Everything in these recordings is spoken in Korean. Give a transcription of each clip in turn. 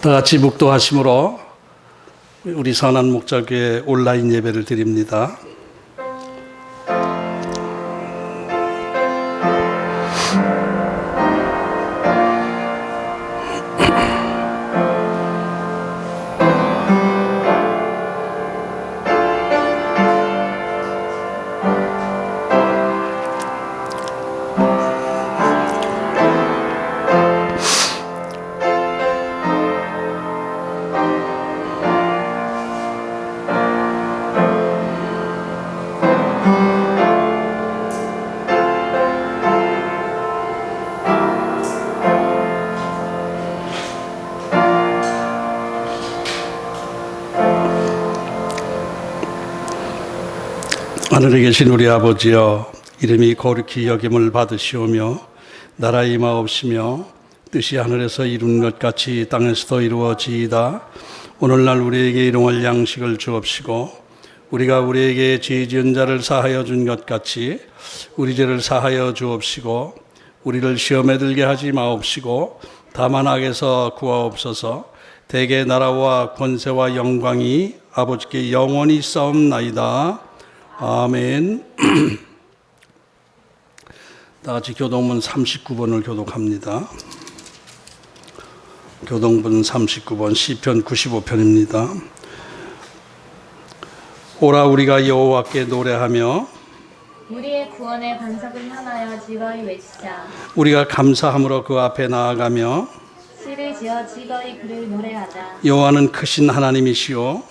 다 같이 묵도하심으로 우리 선한 목자교회 온라인 예배를 드립니다. 하늘에 계신 우리 아버지여, 이름이 거룩히 여김을 받으시오며 나라의 임하옵시며 뜻이 하늘에서 이룬 것 같이 땅에서도 이루어지이다. 오늘날 우리에게 일용할 양식을 주옵시고 우리가 우리에게 죄 지은 자를 사하여 준 것 같이 우리 죄를 사하여 주옵시고 우리를 시험에 들게 하지 마옵시고 다만 악에서 구하옵소서. 대개 나라와 권세와 영광이 아버지께 영원히 있사옵나이다. 아멘. 다 같이 교동문 39번을 교독합니다. 교동문 39번 시편 95편입니다. 오라 우리가 여호와께 노래하며 우리의 구원의 반석을 향하여 즐거이 외치자. 우리가 감사함으로 그 앞에 나아가며 시를 지어 즐거이 그를 노래하자. 여호와는 크신 하나님이시오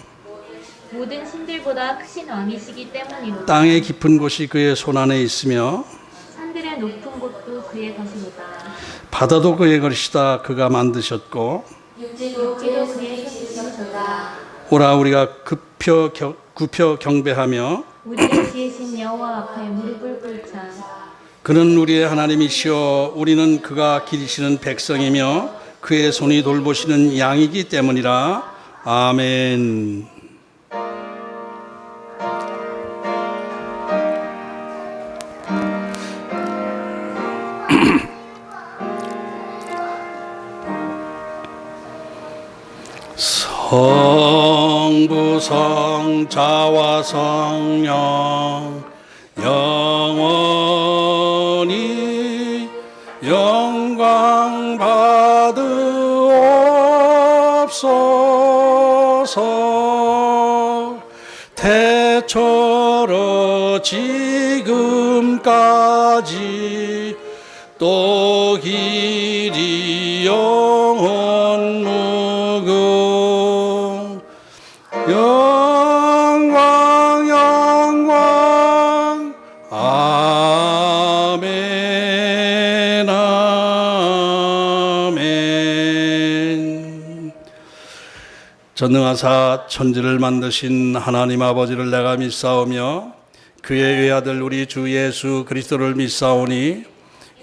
모든 신들보다 크신 왕이시기 때문이로다. 땅의 깊은 곳이 그의 손안에 있으며 산들의 높은 곳도 그의 것이로다. 바다도 그의 것이다. 그가 만드셨고 육지도 그의 손이시로다. 오라 우리가 굽혀 경배하며 우리를 지으신 여호와 앞에 무릎을 꿇자. 그는 우리의 하나님이시오 우리는 그가 기르시는 백성이며 그의 손이 돌보시는 양이기 때문이라. 아멘. 성부 성자와 성령 영원히 영광 받으옵소서. 태초로 지금까지 또 길이 영원 무궁 영광 영광 아멘 아멘. 전능하사 천지를 만드신 하나님 아버지를 내가 믿사오며 그의 외아들 우리 주 예수 그리스도를 믿사오니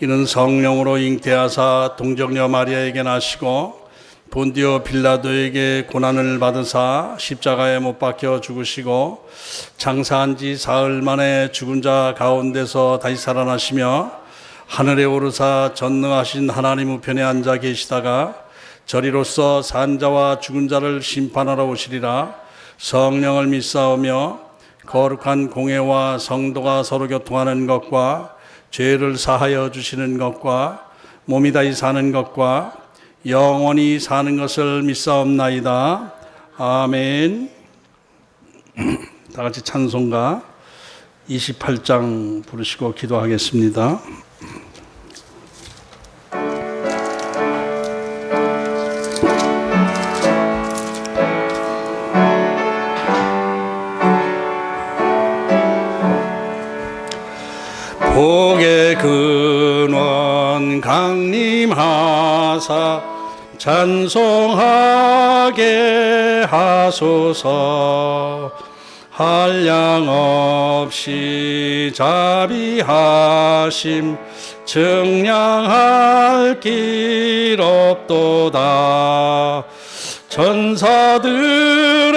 이는 성령으로 잉태하사 동정녀 마리아에게 나시고 본디오 빌라도에게 고난을 받으사 십자가에 못 박혀 죽으시고 장사한 지 사흘 만에 죽은 자 가운데서 다시 살아나시며 하늘에 오르사 전능하신 하나님 우편에 앉아 계시다가 저리로서 산 자와 죽은 자를 심판하러 오시리라. 성령을 믿사오며 거룩한 공회와 성도가 서로 교통하는 것과 죄를 사하여 주시는 것과 몸이 다시 사는 것과 영원히 사는 것을 믿사옵나이다. 아멘. 다 같이 찬송가 28장 부르시고 기도하겠습니다. 복의 근원 강림하사 찬송하게 하소서. 한량 없이 자비하심 증량할 길 없도다. 천사들의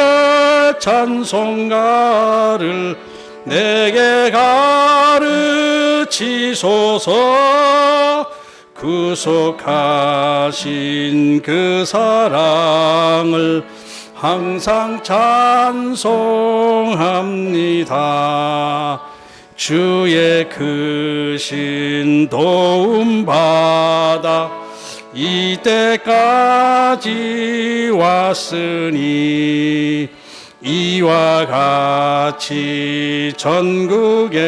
찬송가를 내게 가르치소서. 구속하신 그 사랑을 항상 찬송합니다. 주의 크신 도움 받아 이때까지 왔으니 이와 같이 전국에도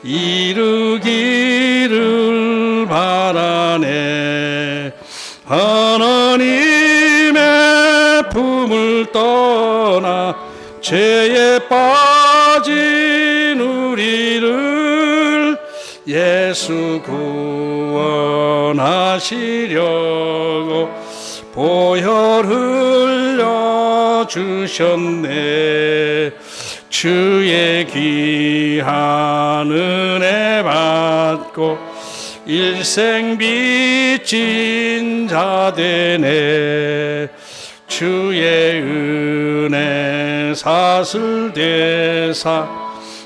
이루기를 바라네. 하나님의 품을 떠나 죄에 빠진 우리를 예수 구원하시려고 보혈 흘려 주셨네. 주의 귀한 은혜 받고 일생 빚진 자 되네. 주의 은혜 사슬되사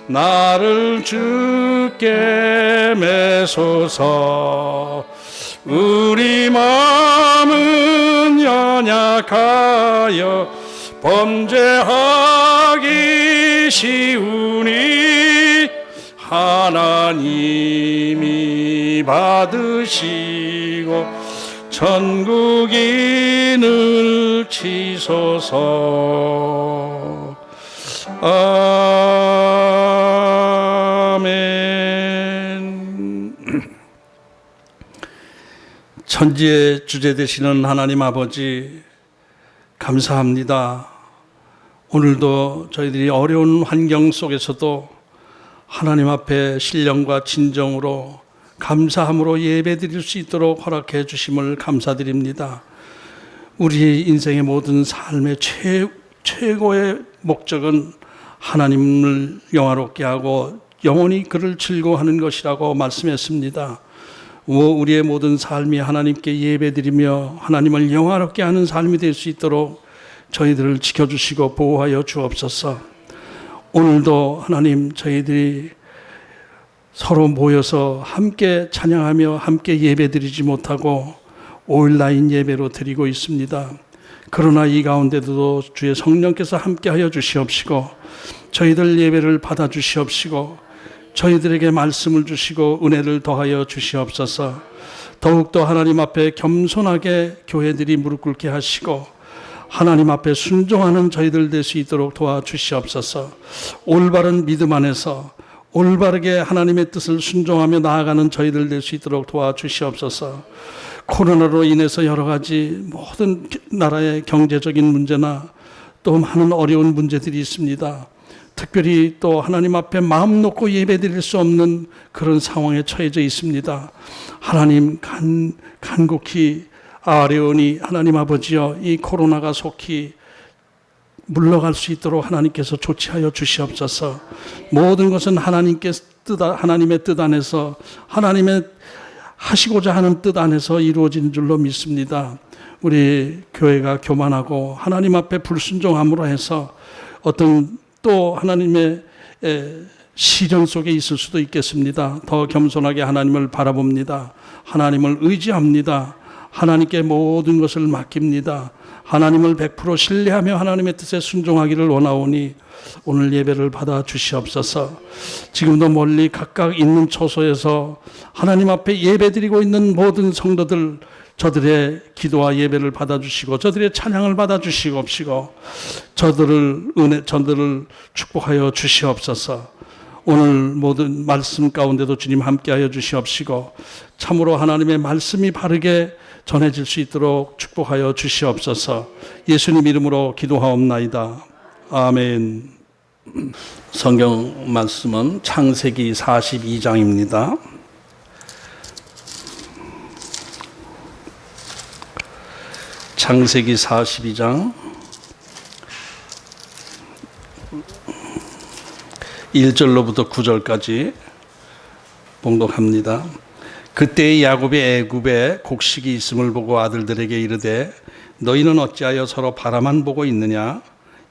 나를 주께 매소서. 우리 마음은 연약하여 범죄하기 쉬우니 하나님이 받으시고 천국인을 치소서. 아멘. 천지의 주제 되시는 하나님 아버지, 감사합니다. 오늘도 저희들이 어려운 환경 속에서도 하나님 앞에 신령과 진정으로 감사함으로 예배드릴 수 있도록 허락해 주심을 감사드립니다. 우리 인생의 모든 삶의 최고의 목적은 하나님을 영화롭게 하고 영원히 그를 즐거워하는 것이라고 말씀했습니다. 우리의 모든 삶이 하나님께 예배드리며 하나님을 영화롭게 하는 삶이 될 수 있도록 저희들을 지켜주시고 보호하여 주옵소서. 오늘도 하나님, 저희들이 서로 모여서 함께 찬양하며 함께 예배드리지 못하고 온라인 예배로 드리고 있습니다. 그러나 이 가운데도 주의 성령께서 함께하여 주시옵시고 저희들 예배를 받아 주시옵시고 저희들에게 말씀을 주시고 은혜를 더하여 주시옵소서. 더욱더 하나님 앞에 겸손하게 교회들이 무릎 꿇게 하시고 하나님 앞에 순종하는 저희들 될 수 있도록 도와주시옵소서. 올바른 믿음 안에서 올바르게 하나님의 뜻을 순종하며 나아가는 저희들 될 수 있도록 도와주시옵소서. 코로나로 인해서 여러 가지 모든 나라의 경제적인 문제나 또 많은 어려운 문제들이 있습니다. 특별히 또 하나님 앞에 마음 놓고 예배드릴 수 없는 그런 상황에 처해져 있습니다. 하나님 간곡히 아뢰오니 하나님 아버지여, 이 코로나가 속히 물러갈 수 있도록 하나님께서 조치하여 주시옵소서. 모든 것은 하나님의 뜻 안에서 하나님의 하시고자 하는 뜻 안에서 이루어진 줄로 믿습니다. 우리 교회가 교만하고 하나님 앞에 불순종함으로 해서 어떤 또 하나님의 시련 속에 있을 수도 있겠습니다. 더 겸손하게 하나님을 바라봅니다. 하나님을 의지합니다. 하나님께 모든 것을 맡깁니다. 하나님을 100% 신뢰하며 하나님의 뜻에 순종하기를 원하오니 오늘 예배를 받아 주시옵소서. 지금도 멀리 각각 있는 처소에서 하나님 앞에 예배드리고 있는 모든 성도들, 저들의 기도와 예배를 받아주시고 저들의 찬양을 받아주시옵시고 저들을 축복하여 주시옵소서. 오늘 모든 말씀 가운데도 주님 함께하여 주시옵시고 참으로 하나님의 말씀이 바르게 전해질 수 있도록 축복하여 주시옵소서. 예수님 이름으로 기도하옵나이다. 아멘. 성경 말씀은 창세기 42장입니다. 창세기 42장 1절로부터 9절까지 봉독합니다. 그때 야곱이 애굽에 곡식이 있음을 보고 아들들에게 이르되 너희는 어찌하여 서로 바라만 보고 있느냐?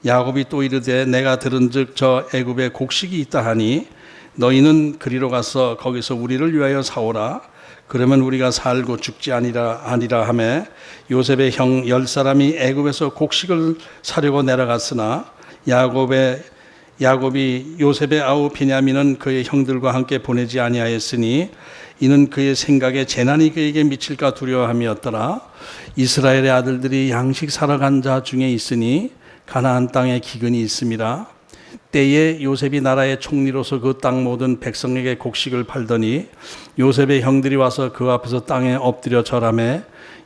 야곱이 또 이르되 내가 들은즉 저 애굽에 곡식이 있다 하니 너희는 그리로 가서 거기서 우리를 위하여 사오라. 그러면 우리가 살고 죽지 아니라 하매 요셉의 형 10사람이 애굽에서 곡식을 사려고 내려갔으나 야곱이 요셉의 아우 베냐민은 그의 형들과 함께 보내지 아니하였으니 이는 그의 생각에 재난이 그에게 미칠까 두려워함이었더라. 이스라엘의 아들들이 양식 사러 간 자 중에 있으니 가나안 땅에 기근이 있음이라. 때에 요셉이 나라의 총리로서 그 땅 모든 백성에게 곡식을 팔더니 요셉의 형들이 와서 그 앞에서 땅에 엎드려 절하매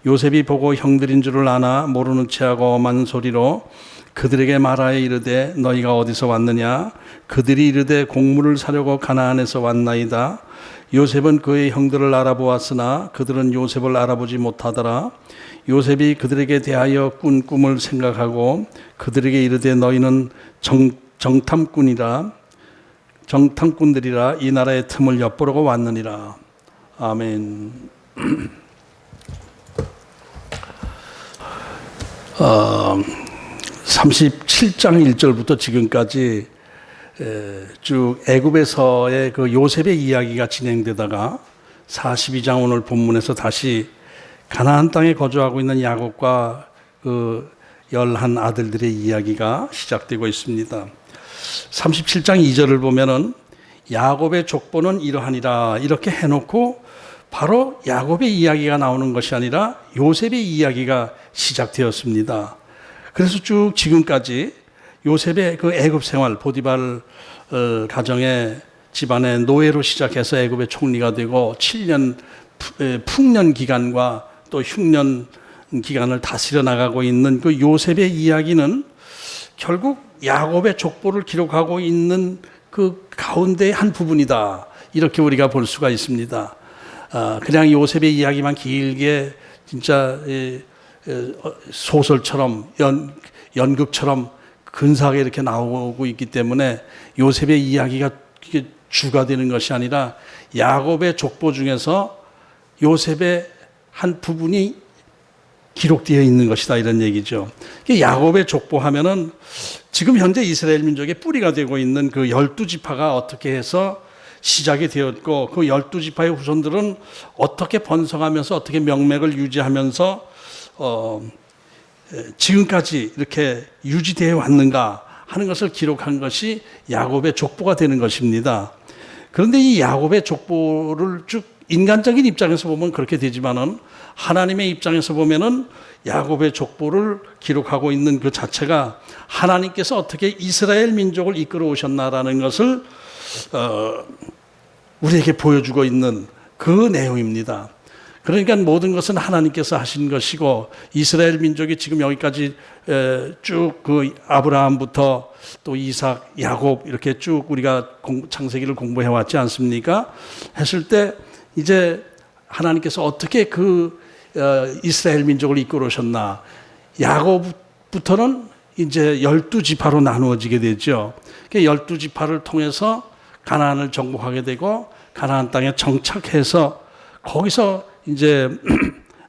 요셉이 보고 형들인 줄을 아나 모르는 체하고 엄한 소리로 그들에게 말하여 이르되 너희가 어디서 왔느냐. 그들이 이르되 곡물을 사려고 가나안에서 왔나이다. 요셉은 그의 형들을 알아보았으나 그들은 요셉을 알아보지 못하더라. 요셉이 그들에게 대하여 꾼 꿈을 생각하고 그들에게 이르되 너희는 정탐꾼들이라 이 나라의 틈을 엿보려고 왔느니라. 아멘. 37장 1절부터 지금까지 쭉 애굽에서의 그 요셉의 이야기가 진행되다가 42장 오늘 본문에서 다시 가나안 땅에 거주하고 있는 야곱과 그 11 아들들의 이야기가 시작되고 있습니다. 37장 2절을 보면은 야곱의 족보는 이러하니라 이렇게 해놓고 바로 야곱의 이야기가 나오는 것이 아니라 요셉의 이야기가 시작되었습니다. 그래서 쭉 지금까지 요셉의 그 애굽 생활, 보디발 가정의 집안의 노예로 시작해서 애굽의 총리가 되고 7년 풍년 기간과 또 흉년 기간을 다스려 나가고 있는 그 요셉의 이야기는 결국 야곱의 족보를 기록하고 있는 그 가운데의 한 부분이다. 이렇게 우리가 볼 수가 있습니다. 그냥 요셉의 이야기만 길게 진짜 소설처럼 연극처럼 근사하게 이렇게 나오고 있기 때문에 요셉의 이야기가 주가 되는 것이 아니라 야곱의 족보 중에서 요셉의 한 부분이 기록되어 있는 것이다 이런 얘기죠. 야곱의 족보하면은 지금 현재 이스라엘 민족의 뿌리가 되고 있는 그 12지파가 어떻게 해서 시작이 되었고 그 12지파의 후손들은 어떻게 번성하면서 어떻게 명맥을 유지하면서 지금까지 이렇게 유지되어 왔는가 하는 것을 기록한 것이 야곱의 족보가 되는 것입니다. 그런데 이 야곱의 족보를 쭉 인간적인 입장에서 보면 그렇게 되지만은 하나님의 입장에서 보면은 야곱의 족보를 기록하고 있는 그 자체가 하나님께서 어떻게 이스라엘 민족을 이끌어 오셨나라는 것을 우리에게 보여주고 있는 그 내용입니다. 그러니까 모든 것은 하나님께서 하신 것이고 이스라엘 민족이 지금 여기까지 쭉 그 아브라함부터 또 이삭, 야곱 이렇게 쭉 우리가 창세기를 공부해 왔지 않습니까? 했을 때 이제 하나님께서 어떻게 그 이스라엘 민족을 이끌어 오셨나. 야곱부터는 이제 12지파로 나누어지게 되죠. 12지파를 통해서 가나안을 정복하게 되고 가나안 땅에 정착해서 거기서 이제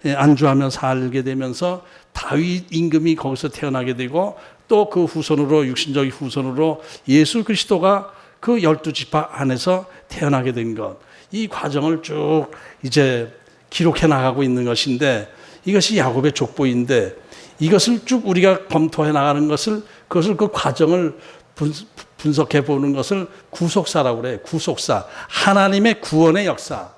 안주하며 살게 되면서 다윗 임금이 거기서 태어나게 되고 또 그 후손으로 육신적인 후손으로 예수 그리스도가 그 12지파 안에서 태어나게 된 것. 이 과정을 쭉 이제 기록해 나가고 있는 것인데 이것이 야곱의 족보인데 이것을 쭉 우리가 검토해 나가는 것을 그것을 그 과정을 분석해 보는 것을 구속사라고 그래요. 구속사. 하나님의 구원의 역사.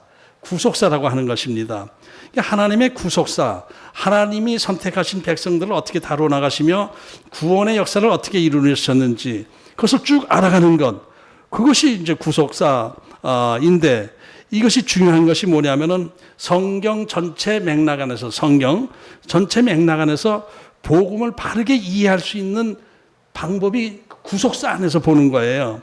구속사라고 하는 것입니다. 하나님의 구속사. 하나님이 선택하신 백성들을 어떻게 다루어 나가시며 구원의 역사를 어떻게 이루셨는지 그것을 쭉 알아가는 것. 그것이 이제 구속사인데 이것이 중요한 것이 뭐냐면은 성경 전체 맥락 안에서 복음을 바르게 이해할 수 있는 방법이 구속사 안에서 보는 거예요.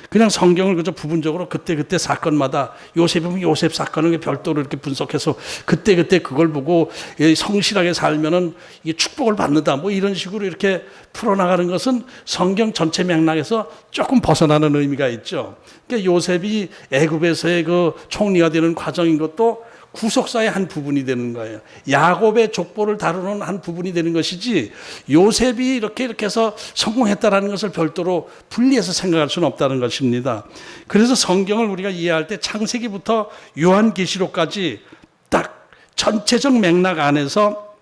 그냥 성경을 그저 부분적으로 그때 사건마다 요셉이면 요셉 사건을 별도로 이렇게 분석해서 그때 그걸 보고 성실하게 살면은 이게 축복을 받는다 뭐 이런 식으로 이렇게 풀어나가는 것은 성경 전체 맥락에서 조금 벗어나는 의미가 있죠. 그러니까 요셉이 애굽에서의 그 총리가 되는 과정인 것도 구속사의 한 부분이 되는 거예요. 야곱의 족보를 다루는 한 부분이 되는 것이지 요셉이 이렇게 해서 성공했다라는 것을 별도로 분리해서 생각할 수는 없다는 것입니다. 그래서 성경을 우리가 이해할 때 창세기부터 요한계시록까지 딱 전체적 맥락 안에서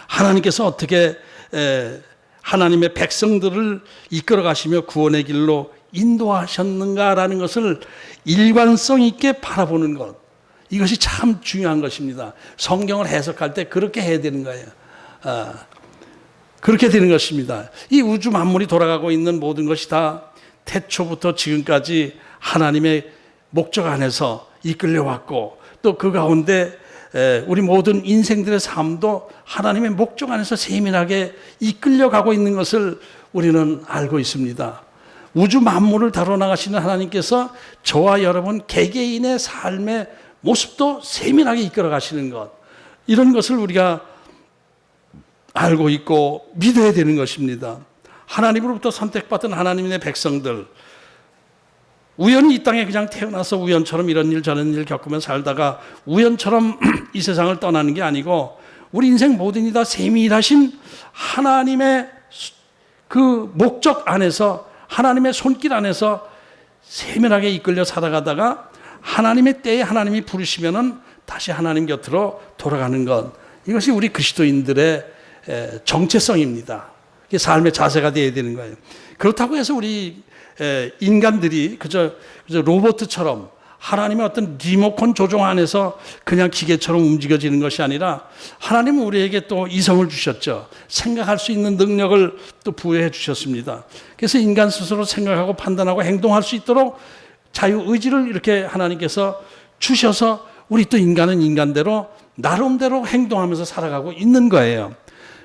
하나님께서 어떻게 하나님의 백성들을 이끌어 가시며 구원의 길로 인도하셨는가라는 것을 일관성 있게 바라보는 것, 이것이 참 중요한 것입니다. 성경을 해석할 때 그렇게 해야 되는 거예요. 그렇게 되는 것입니다. 이 우주 만물이 돌아가고 있는 모든 것이 다 태초부터 지금까지 하나님의 목적 안에서 이끌려왔고, 또 그 가운데 우리 모든 인생들의 삶도 하나님의 목적 안에서 세밀하게 이끌려가고 있는 것을 우리는 알고 있습니다. 우주 만물을 다뤄나가시는 하나님께서 저와 여러분 개개인의 삶의 모습도 세밀하게 이끌어가시는 것, 이런 것을 우리가 알고 있고 믿어야 되는 것입니다. 하나님으로부터 선택받은 하나님의 백성들, 우연히 이 땅에 그냥 태어나서 우연처럼 이런 일 저런 일 겪으며 살다가 우연처럼 이 세상을 떠나는 게 아니고, 우리 인생 모든이 다 세밀하신 하나님의 그 목적 안에서, 하나님의 손길 안에서 세밀하게 이끌려 살아가다가 하나님의 때에 하나님이 부르시면은 다시 하나님 곁으로 돌아가는 것, 이것이 우리 그리스도인들의 정체성입니다. 이게 삶의 자세가 되어야 되는 거예요. 그렇다고 해서 우리 인간들이 그저 로봇처럼 하나님의 어떤 리모컨 조종 안에서 그냥 기계처럼 움직여지는 것이 아니라, 하나님은 우리에게 또 이성을 주셨죠. 생각할 수 있는 능력을 또 부여해 주셨습니다. 그래서 인간 스스로 생각하고 판단하고 행동할 수 있도록 자유의지를 이렇게 하나님께서 주셔서 우리 또 인간은 인간대로 나름대로 행동하면서 살아가고 있는 거예요.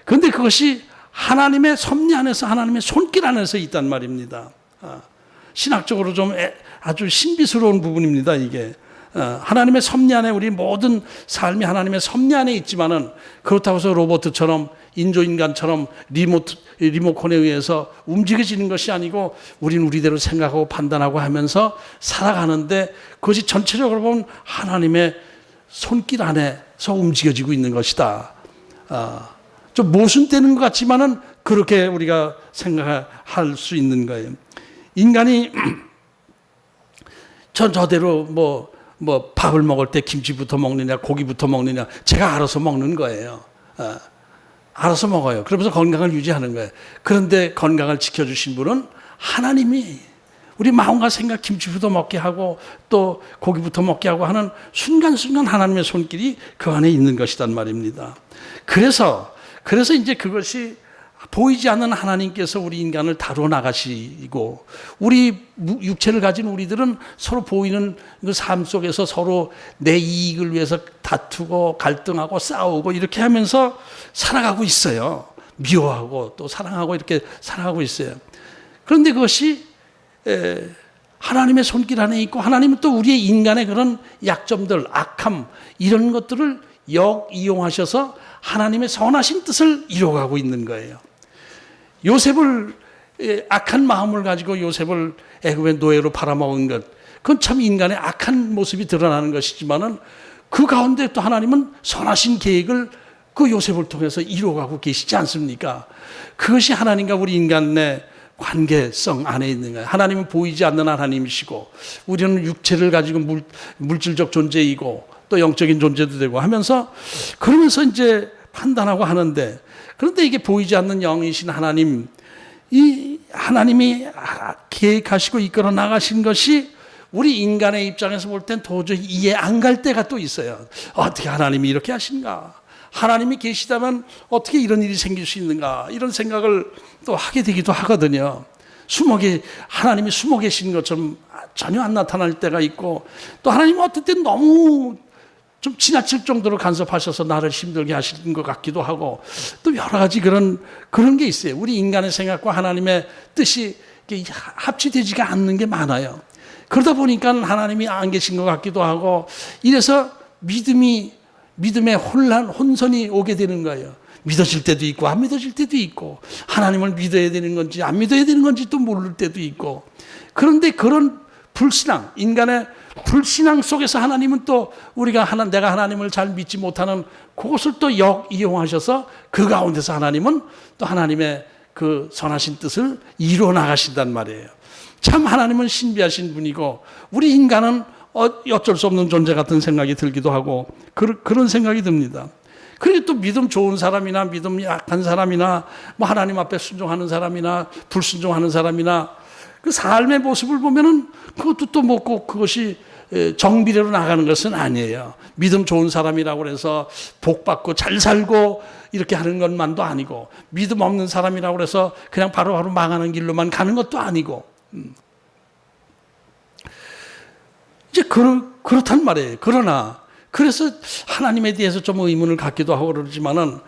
그런데 그것이 하나님의 섭리 안에서, 하나님의 손길 안에서 있단 말입니다. 신학적으로 좀 아주 신비스러운 부분입니다, 이게. 하나님의 섭리 안에 우리 모든 삶이 하나님의 섭리 안에 있지만은, 그렇다고 해서 로봇처럼 인조인간처럼 리모컨에 의해서 움직여지는 것이 아니고, 우리는 우리대로 생각하고 판단하고 하면서 살아가는데, 그것이 전체적으로 보면 하나님의 손길 안에서 움직여지고 있는 것이다. 좀 모순되는 것 같지만은 그렇게 우리가 생각할 수 있는 거예요. 인간이 저대로 뭐 밥을 먹을 때 김치부터 먹느냐 고기부터 먹느냐, 제가 알아서 먹는 거예요. 알아서 먹어요. 그러면서 건강을 유지하는 거예요. 그런데 건강을 지켜주신 분은 하나님이 우리 마음과 생각 김치부터 먹게 하고 또 고기부터 먹게 하고 하는 순간순간 하나님의 손길이 그 안에 있는 것이란 말입니다. 그래서 이제 그것이 보이지 않는 하나님께서 우리 인간을 다루어 나가시고, 우리 육체를 가진 우리들은 서로 보이는 그 삶 속에서 서로 내 이익을 위해서 다투고 갈등하고 싸우고 이렇게 하면서 살아가고 있어요. 미워하고 또 사랑하고 이렇게 살아가고 있어요. 그런데 그것이 하나님의 손길 안에 있고, 하나님은 또 우리의 인간의 그런 약점들, 악함, 이런 것들을 역이용하셔서 하나님의 선하신 뜻을 이루어가고 있는 거예요. 요셉을, 악한 마음을 가지고 요셉을 애굽의 노예로 팔아먹은 것, 그건 참 인간의 악한 모습이 드러나는 것이지만은, 그 가운데 또 하나님은 선하신 계획을 그 요셉을 통해서 이루어가고 계시지 않습니까? 그것이 하나님과 우리 인간의 관계성 안에 있는 거예요. 하나님은 보이지 않는 하나님이시고, 우리는 육체를 가지고 물질적 존재이고 또 영적인 존재도 되고 하면서, 그러면서 이제 판단하고 하는데, 그런데 이게 보이지 않는 영이신 하나님, 이 하나님이 계획하시고 이끌어 나가신 것이 우리 인간의 입장에서 볼 땐 도저히 이해 안 갈 때가 또 있어요. 어떻게 하나님이 이렇게 하신가? 하나님이 계시다면 어떻게 이런 일이 생길 수 있는가? 이런 생각을 또 하게 되기도 하거든요. 하나님이 숨어 계신 것처럼 전혀 안 나타날 때가 있고, 또 하나님은 어떤 때는 너무 좀 지나칠 정도로 간섭하셔서 나를 힘들게 하시는 것 같기도 하고, 또 여러 가지 그런 게 있어요. 우리 인간의 생각과 하나님의 뜻이 합치되지가 않는 게 많아요. 그러다 보니까 하나님이 안 계신 것 같기도 하고, 이래서 믿음의 혼선이 오게 되는 거예요. 믿어질 때도 있고 안 믿어질 때도 있고, 하나님을 믿어야 되는 건지 안 믿어야 되는 건지 또 모를 때도 있고. 그런데 그런 불신앙, 인간의 불신앙 속에서 하나님은 또 우리가 내가 하나님을 잘 믿지 못하는 그것을 또 이용하셔서 그 가운데서 하나님은 또 하나님의 그 선하신 뜻을 이루어 나가신단 말이에요. 참 하나님은 신비하신 분이고 우리 인간은 어쩔 수 없는 존재 같은 생각이 들기도 하고 그런 생각이 듭니다. 그리고 또 믿음 좋은 사람이나 믿음 약한 사람이나 뭐 하나님 앞에 순종하는 사람이나 불순종하는 사람이나 그 삶의 모습을 보면은 그것도 또 뭐 꼭 그것이 정비례로 나가는 것은 아니에요. 믿음 좋은 사람이라고 해서 복 받고 잘 살고 이렇게 하는 것만도 아니고 믿음 없는 사람이라고 해서 그냥 바로바로 망하는 길로만 가는 것도 아니고 이제 그렇단 말이에요. 그러나 그래서 하나님에 대해서 좀 의문을 갖기도 하고 그러지만은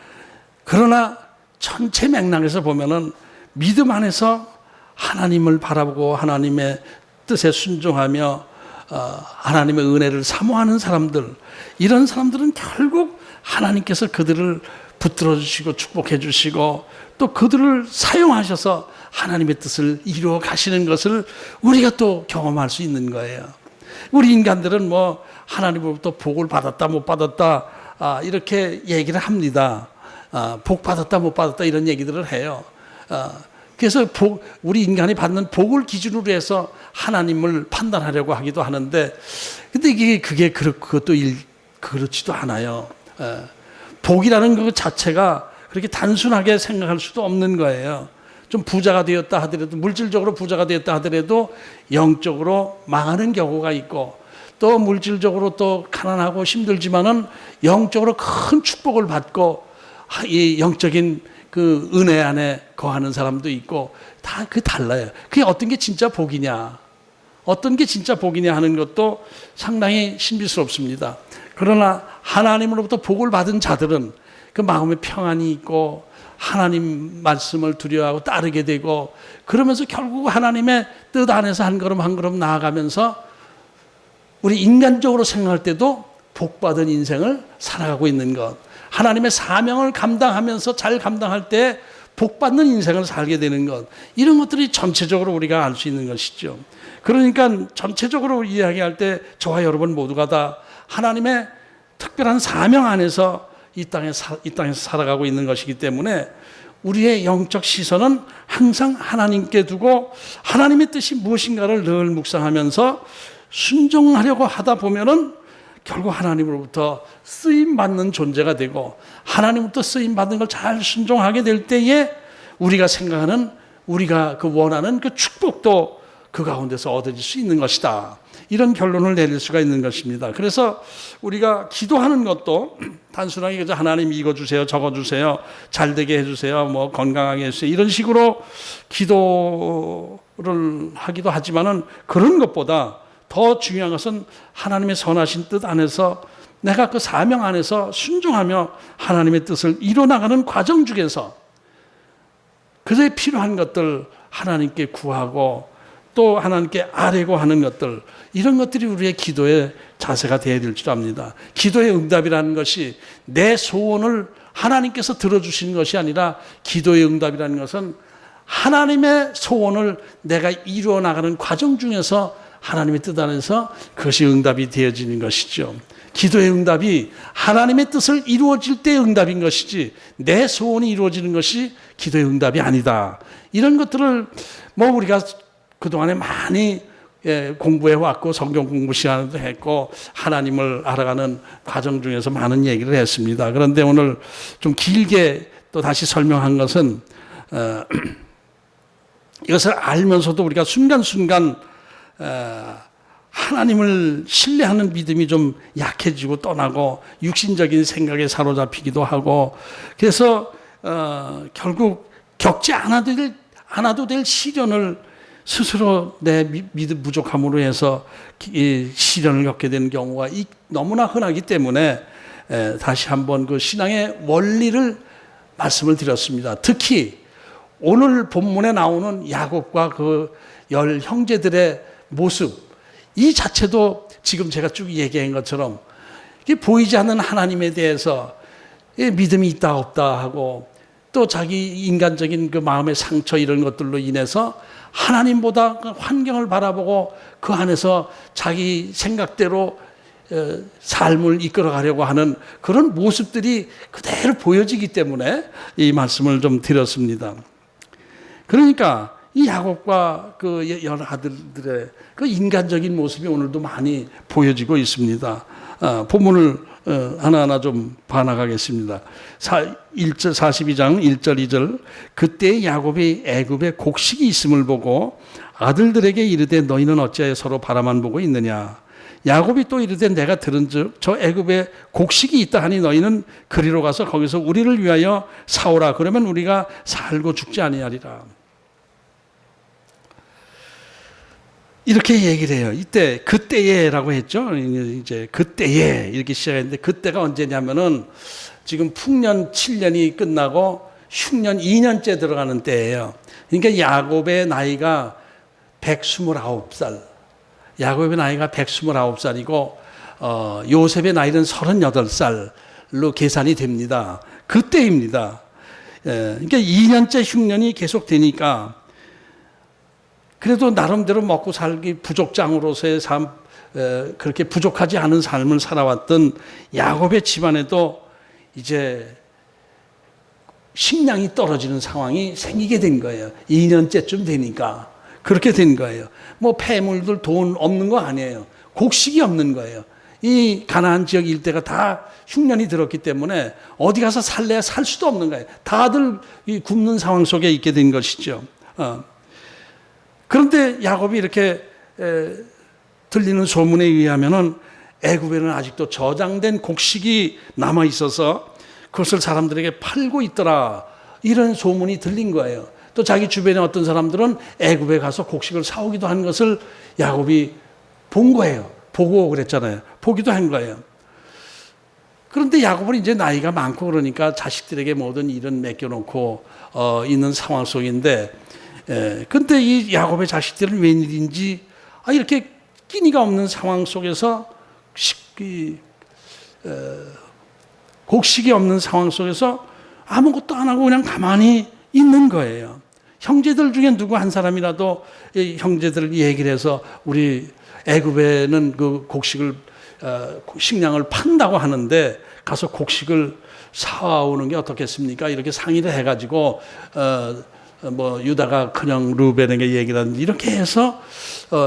그러나 전체 맥락에서 보면은 믿음 안에서 하나님을 바라보고 하나님의 뜻에 순종하며 하나님의 은혜를 사모하는 사람들, 이런 사람들은 결국 하나님께서 그들을 붙들어 주시고 축복해 주시고 또 그들을 사용하셔서 하나님의 뜻을 이루어 가시는 것을 우리가 또 경험할 수 있는 거예요. 우리 인간들은 뭐 하나님으로부터 복을 받았다 못 받았다 이렇게 얘기를 합니다. 복 받았다 못 받았다 이런 얘기들을 해요. 그래서 우리 인간이 받는 복을 기준으로 해서 하나님을 판단하려고 하기도 하는데, 근데 그것도 그렇지도 않아요. 복이라는 것 자체가 그렇게 단순하게 생각할 수도 없는 거예요. 좀 부자가 되었다 하더라도, 물질적으로 부자가 되었다 하더라도 영적으로 망하는 경우가 있고, 또 물질적으로 또 가난하고 힘들지만은 영적으로 큰 축복을 받고 이 영적인 그 은혜 안에 거하는 사람도 있고, 다 달라요. 그게 어떤 게 진짜 복이냐, 어떤 게 진짜 복이냐 하는 것도 상당히 신비스럽습니다. 그러나 하나님으로부터 복을 받은 자들은 그 마음에 평안이 있고 하나님 말씀을 두려워하고 따르게 되고, 그러면서 결국 하나님의 뜻 안에서 한 걸음 한 걸음 나아가면서 우리 인간적으로 생각할 때도 복받은 인생을 살아가고 있는 것, 하나님의 사명을 감당하면서 잘 감당할 때 복받는 인생을 살게 되는 것, 이런 것들이 전체적으로 우리가 알 수 있는 것이죠. 그러니까 전체적으로 이야기할 때 저와 여러분 모두가 다 하나님의 특별한 사명 안에서 이 땅에서 살아가고 있는 것이기 때문에 우리의 영적 시선은 항상 하나님께 두고 하나님의 뜻이 무엇인가를 늘 묵상하면서 순종하려고 하다 보면은 결국 하나님으로부터 쓰임받는 존재가 되고, 하나님으로부터 쓰임받는 걸 잘 순종하게 될 때에 우리가 생각하는, 우리가 그 원하는 그 축복도 그 가운데서 얻어질 수 있는 것이다, 이런 결론을 내릴 수가 있는 것입니다. 그래서 우리가 기도하는 것도 단순하게 그저 하나님 이거 주세요, 저거 주세요, 잘 되게 해주세요, 뭐 건강하게 해주세요, 이런 식으로 기도를 하기도 하지만은 그런 것보다 더 중요한 것은 하나님의 선하신 뜻 안에서 내가 그 사명 안에서 순종하며 하나님의 뜻을 이뤄나가는 과정 중에서 그들의 필요한 것들 하나님께 구하고 또 하나님께 아뢰고 하는 것들, 이런 것들이 우리의 기도의 자세가 되어야 될 줄 압니다. 기도의 응답이라는 것이 내 소원을 하나님께서 들어주시는 것이 아니라, 기도의 응답이라는 것은 하나님의 소원을 내가 이루어 나가는 과정 중에서 하나님의 뜻 안에서 그것이 응답이 되어지는 것이죠. 기도의 응답이 하나님의 뜻을 이루어질 때의 응답인 것이지 내 소원이 이루어지는 것이 기도의 응답이 아니다. 이런 것들을 뭐 우리가 그동안에 많이 공부해 왔고 성경 공부 시간도 했고 하나님을 알아가는 과정 중에서 많은 얘기를 했습니다. 그런데 오늘 좀 길게 또 다시 설명한 것은 이것을 알면서도 우리가 순간순간 하나님을 신뢰하는 믿음이 좀 약해지고 떠나고 육신적인 생각에 사로잡히기도 하고, 그래서 결국 겪지 않아도 될 시련을 스스로 내 믿음 부족함으로 해서 시련을 겪게 되는 경우가 너무나 흔하기 때문에 다시 한번 그 신앙의 원리를 말씀을 드렸습니다. 특히 오늘 본문에 나오는 야곱과 그 10 형제들의 모습, 이 자체도 지금 제가 쭉 얘기한 것처럼 보이지 않는 하나님에 대해서 믿음이 있다 없다 하고, 또 자기 인간적인 그 마음의 상처 이런 것들로 인해서 하나님보다 그 환경을 바라보고 그 안에서 자기 생각대로 삶을 이끌어가려고 하는 그런 모습들이 그대로 보여지기 때문에 이 말씀을 좀 드렸습니다. 그러니까 이 야곱과 그 열 아들들의 그 인간적인 모습이 오늘도 많이 보여지고 있습니다. 본문을 하나하나 좀 봐나가겠습니다. 42장 1절 2절 그때 야곱이 애굽에 곡식이 있음을 보고 아들들에게 이르되 너희는 어찌하여 서로 바라만 보고 있느냐. 야곱이 또 이르되 내가 들은즉 저 애굽에 곡식이 있다 하니 너희는 그리로 가서 거기서 우리를 위하여 사오라. 그러면 우리가 살고 죽지 아니하리라. 이렇게 얘기를 해요. 이때 그때에라고 했죠. 이제 그때에 이렇게 시작했는데 그때가 언제냐면은 지금 풍년 7년이 끝나고 흉년 2년째 들어가는 때예요. 그러니까 야곱의 나이가 129살. 야곱의 나이가 129살이고 요셉의 나이는 38살로 계산이 됩니다. 그때입니다. 그러니까 2년째 흉년이 계속되니까 그래도 나름대로 먹고 살기 부족장으로서의 삶, 그렇게 부족하지 않은 삶을 살아왔던 야곱의 집안에도 이제 식량이 떨어지는 상황이 생기게 된 거예요. 2년째쯤 되니까. 그렇게 된 거예요. 뭐 폐물들 돈 없는 거 아니에요. 곡식이 없는 거예요. 이 가나안 지역 일대가 다 흉년이 들었기 때문에 어디 가서 살래야 살 수도 없는 거예요. 다들 이 굶는 상황 속에 있게 된 것이죠. 그런데 야곱이 이렇게 들리는 소문에 의하면은 애굽에는 아직도 저장된 곡식이 남아 있어서 그것을 사람들에게 팔고 있더라. 이런 소문이 들린 거예요. 또 자기 주변에 어떤 사람들은 애굽에 가서 곡식을 사오기도 한 것을 야곱이 본 거예요. 보고 그랬잖아요. 보기도 한 거예요. 그런데 야곱은 이제 나이가 많고 그러니까 자식들에게 모든 일은 맡겨놓고 있는 상황 속인데 근데 이 야곱의 자식들은 웬일인지 이렇게 끼니가 없는 상황 속에서 곡식이 없는 상황 속에서 아무것도 안 하고 그냥 가만히 있는 거예요. 형제들 중에 누구 한 사람이라도 형제들 얘기를 해서 우리 애굽에는 그 곡식을 식량을 판다고 하는데 가서 곡식을 사오는 게 어떻겠습니까? 이렇게 상의를 해가지고 뭐 유다가 그냥 루벤에게 얘기를 하는데 이렇게 해서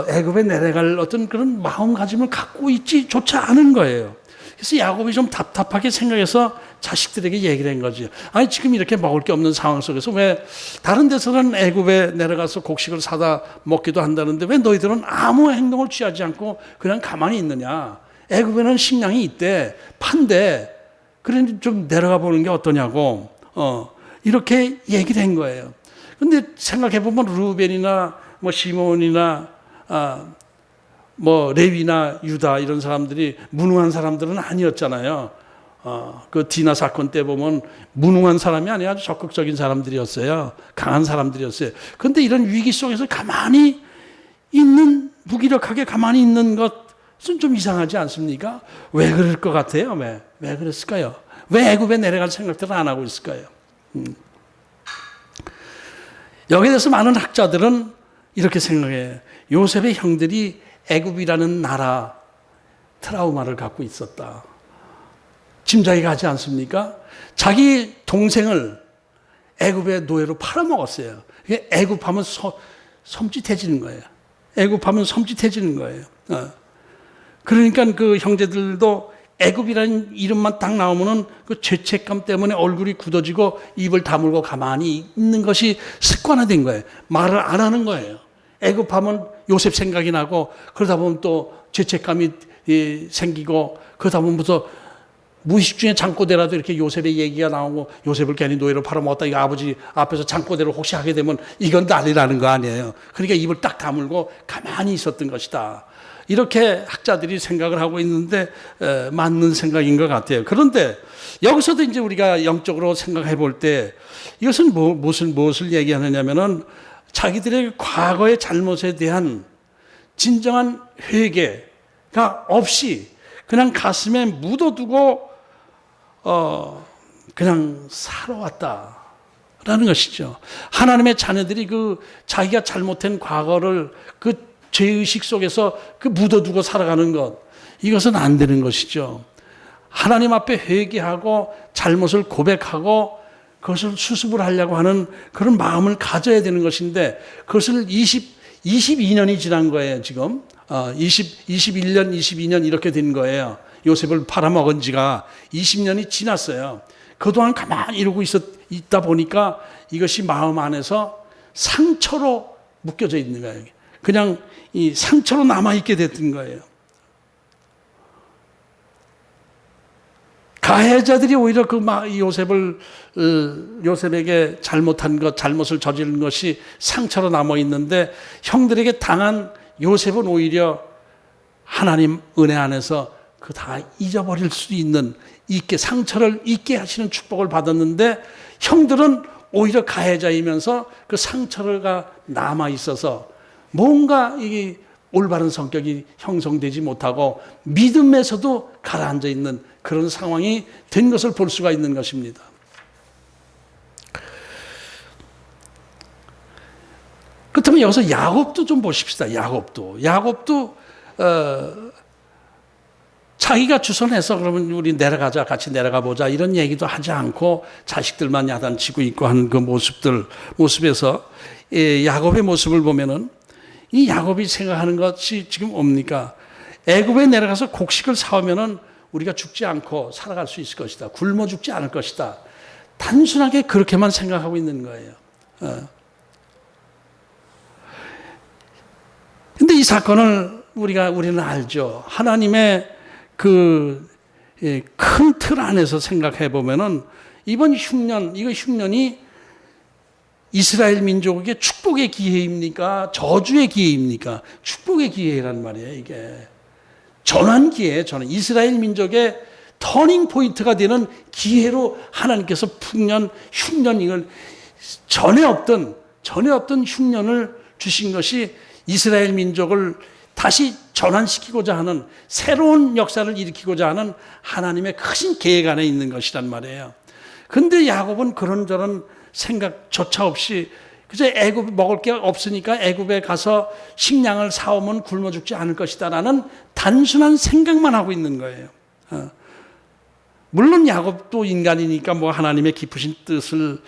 애굽에 내려갈 어떤 그런 마음가짐을 갖고 있지조차 않은 거예요. 그래서 야곱이 좀 답답하게 생각해서 자식들에게 얘기를 한 거지. 아니 지금 이렇게 먹을 게 없는 상황 속에서 왜 다른 데서는 애굽에 내려가서 곡식을 사다 먹기도 한다는데 왜 너희들은 아무 행동을 취하지 않고 그냥 가만히 있느냐. 애굽에는 식량이 있대. 판대. 그러니 좀 내려가 보는 게 어떠냐고 이렇게 얘기를 한 거예요. 근데 생각해 보면 루벤이나 뭐 시몬이나 뭐 레위나 유다 이런 사람들이 무능한 사람들은 아니었잖아요. 그 디나 사건 때 보면 무능한 사람이 아니라 아주 적극적인 사람들이었어요. 강한 사람들이었어요. 그런데 이런 위기 속에서 가만히 있는 무기력하게 가만히 있는 것은 좀 이상하지 않습니까? 왜 그럴 것 같아요? 왜 그랬을까요? 왜 애굽에 내려갈 생각들을 안 하고 있을까요? 여기에 대해서 많은 학자들은 이렇게 생각해요. 요셉의 형들이 애굽이라는 나라 트라우마를 갖고 있었다. 짐작이 가지 않습니까? 자기 동생을 애굽의 노예로 팔아먹었어요. 애굽하면 섬찟해지는 거예요. 애굽하면 섬찟해지는 거예요. 그러니까 그 형제들도 애굽이라는 이름만 딱 나오면은 그 죄책감 때문에 얼굴이 굳어지고 입을 다물고 가만히 있는 것이 습관화된 거예요. 말을 안 하는 거예요. 애굽하면 요셉 생각이 나고 그러다 보면 또 죄책감이 생기고 그러다 보면부터 무의식 중에 창고대라도 이렇게 요셉의 얘기가 나오고 요셉을 괜히 노예로 팔아먹었다. 이거 아버지 앞에서 창고대로 혹시 하게 되면 이건 난리라는 거 아니에요. 그러니까 입을 딱 다물고 가만히 있었던 것이다. 이렇게 학자들이 생각을 하고 있는데 맞는 생각인 것 같아요. 그런데 여기서도 이제 우리가 영적으로 생각해 볼 때 이것은 무엇을 얘기하느냐면은 자기들의 과거의 잘못에 대한 진정한 회개가 없이 그냥 가슴에 묻어두고 그냥 살아왔다. 라는 것이죠. 하나님의 자녀들이 그 자기가 잘못한 과거를 그 죄의식 속에서 그 묻어두고 살아가는 것, 이것은 안 되는 것이죠. 하나님 앞에 회개하고 잘못을 고백하고 그것을 수습을 하려고 하는 그런 마음을 가져야 되는 것인데, 그것을 22년이 지난 거예요, 지금. 21년, 22년 이렇게 된 거예요. 요셉을 팔아먹은 지가 20년이 지났어요. 그동안 가만히 이러고 있다 보니까 이것이 마음 안에서 상처로 묶여져 있는 거예요. 그냥 이 상처로 남아있게 됐던 거예요. 가해자들이 오히려 그 요셉에게 잘못한 것, 잘못을 저지른 것이 상처로 남아 있는데, 형들에게 당한 요셉은 오히려 하나님 은혜 안에서 그 다 잊어버릴 수 있는, 상처를 잊게 하시는 축복을 받았는데, 형들은 오히려 가해자이면서 그 상처가 남아 있어서 뭔가 이게 올바른 성격이 형성되지 못하고 믿음에서도 가라앉아 있는 그런 상황이 된 것을 볼 수가 있는 것입니다. 그렇다면 여기서 야곱도 좀 보십시다. 야곱도 자기가 주선해서 그러면 우리 내려가자, 같이 내려가 보자, 이런 얘기도 하지 않고 자식들만 야단치고 있고 한 그 모습에서 야곱의 모습을 보면은, 이 야곱이 생각하는 것이 지금 뭡니까? 애굽에 내려가서 곡식을 사오면은 우리가 죽지 않고 살아갈 수 있을 것이다. 굶어 죽지 않을 것이다. 단순하게 그렇게만 생각하고 있는 거예요. 근데 이 사건을 우리는 알죠. 하나님의 그 큰 틀 안에서 생각해 보면은 이번 흉년이 이스라엘 민족에게 축복의 기회입니까? 저주의 기회입니까? 축복의 기회란 말이에요, 이게. 전환 기회예요, 전환. 이스라엘 민족의 터닝 포인트가 되는 기회로 하나님께서 흉년, 이걸 전에 없던 흉년을 주신 것이 이스라엘 민족을 다시 전환시키고자 하는, 새로운 역사를 일으키고자 하는 하나님의 크신 계획 안에 있는 것이란 말이에요. 근데 야곱은 그런저런 생각조차 없이 그저 애굽 먹을 게 없으니까 애굽에 가서 식량을 사오면 굶어 죽지 않을 것이다라는 단순한 생각만 하고 있는 거예요. 물론 야곱도 인간이니까 뭐 하나님의 깊으신 뜻을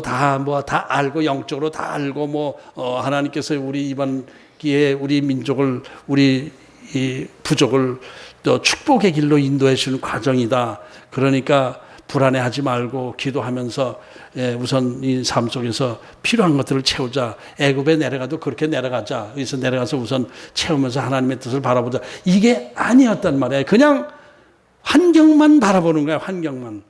다 알고, 영적으로 다 알고, 하나님께서 우리 이번 기회에 우리 민족을, 우리 이 부족을 또 축복의 길로 인도해 주는 과정이다. 그러니까 불안해하지 말고 기도하면서 우선 이 삶 속에서 필요한 것들을 채우자. 애굽에 내려가도 그렇게 내려가자. 여기서 내려가서 우선 채우면서 하나님의 뜻을 바라보자. 이게 아니었단 말이에요. 그냥 환경만 바라보는 거예요. 환경만.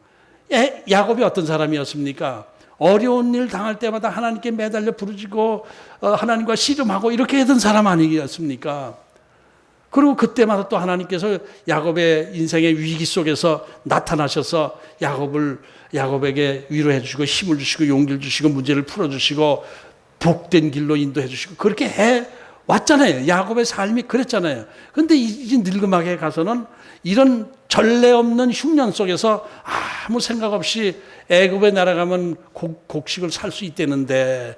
야곱이 어떤 사람이었습니까? 어려운 일 당할 때마다 하나님께 매달려 부르짖고 하나님과 씨름하고 이렇게 했던 사람 아니겠습니까? 그리고 그때마다 또 하나님께서 야곱의 인생의 위기 속에서 나타나셔서 야곱에게 위로해 주시고 힘을 주시고 용기를 주시고 문제를 풀어주시고 복된 길로 인도해 주시고 그렇게 해 왔잖아요. 야곱의 삶이 그랬잖아요. 그런데 이제 늙음하게 가서는 이런 전례 없는 흉년 속에서 아무 생각 없이 애굽에 날아가면 곡식을 살 수 있다는데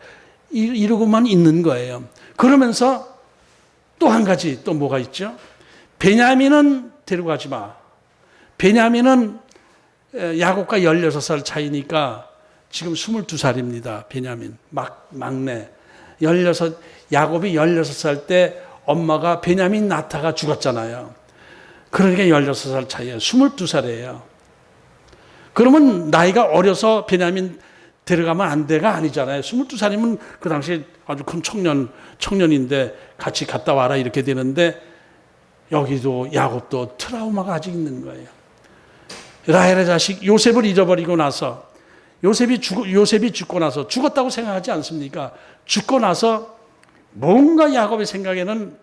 이러고만 있는 거예요. 그러면서 또 한 가지 또 뭐가 있죠? 베냐민은 데려가지 마. 베냐민은 야곱과 16살 차이니까 지금 22살입니다. 베냐민 막내. 야곱이 16살 때 엄마가 베냐민 나타가 죽었잖아요. 그러니까 16살 차이에요. 22살이에요. 그러면 나이가 어려서 베냐민 데려가면 안 돼가 아니잖아요. 22살이면 그 당시에 아주 큰 청년인데 같이 갔다 와라 이렇게 되는데 여기도 야곱도 트라우마가 아직 있는 거예요. 라헬의 자식 요셉을 잃어버리고 나서 요셉이 죽고 나서 죽었다고 생각하지 않습니까? 죽고 나서 뭔가 야곱의 생각에는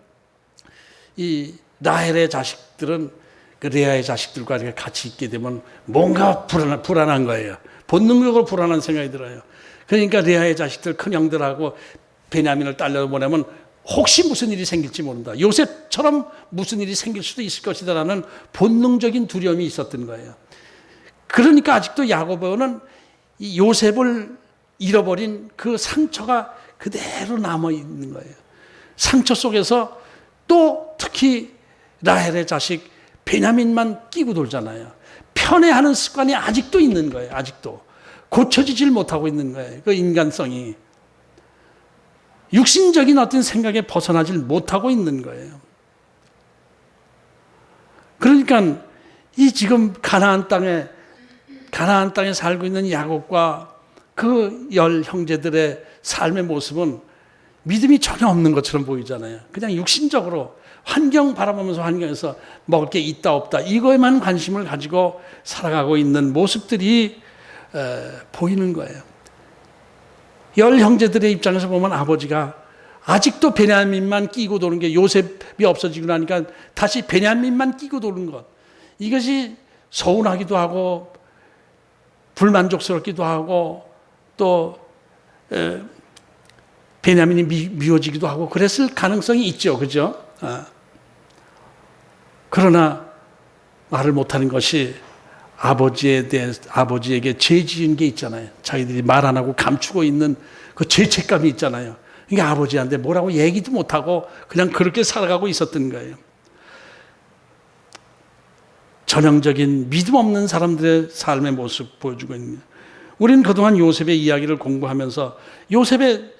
이 라헬의 자식들은 그 레아의 자식들과 이렇게 같이 있게 되면 뭔가 불안한 거예요. 본능적으로 불안한 생각이 들어요. 그러니까 레아의 자식들 큰형들하고 베냐민을 딸려 보내면 혹시 무슨 일이 생길지 모른다. 요셉처럼 무슨 일이 생길 수도 있을 것이다라는 본능적인 두려움이 있었던 거예요. 그러니까 아직도 야고보는 이 요셉을 잃어버린 그 상처가 그대로 남아 있는 거예요. 상처 속에서 또 특히 라헬의 자식 베냐민만 끼고 돌잖아요. 편애하는 습관이 아직도 있는 거예요. 아직도 고쳐지질 못하고 있는 거예요. 그 인간성이 육신적인 어떤 생각에 벗어나질 못하고 있는 거예요. 그러니까 이 지금 가나안 땅에 살고 있는 야곱과 그 열 형제들의 삶의 모습은 믿음이 전혀 없는 것처럼 보이잖아요. 그냥 육신적으로 환경 바라보면서 환경에서 먹을 게 있다 없다 이거에만 관심을 가지고 살아가고 있는 모습들이 보이는 거예요. 열 형제들의 입장에서 보면 아버지가 아직도 베냐민만 끼고 도는 게 요셉이 없어지고 나니까 다시 베냐민만 끼고 도는 것, 이것이 서운하기도 하고 불만족스럽기도 하고 또 베냐민이 미워지기도 하고 그랬을 가능성이 있죠. 그죠? 그러나 말을 못하는 것이 아버지에게 죄 지은 게 있잖아요. 자기들이 말 안 하고 감추고 있는 그 죄책감이 있잖아요. 이게 아버지한테 뭐라고 얘기도 못하고 그냥 그렇게 살아가고 있었던 거예요. 전형적인 믿음 없는 사람들의 삶의 모습 보여주고 있는 거예요. 우리는 그동안 요셉의 이야기를 공부하면서 요셉을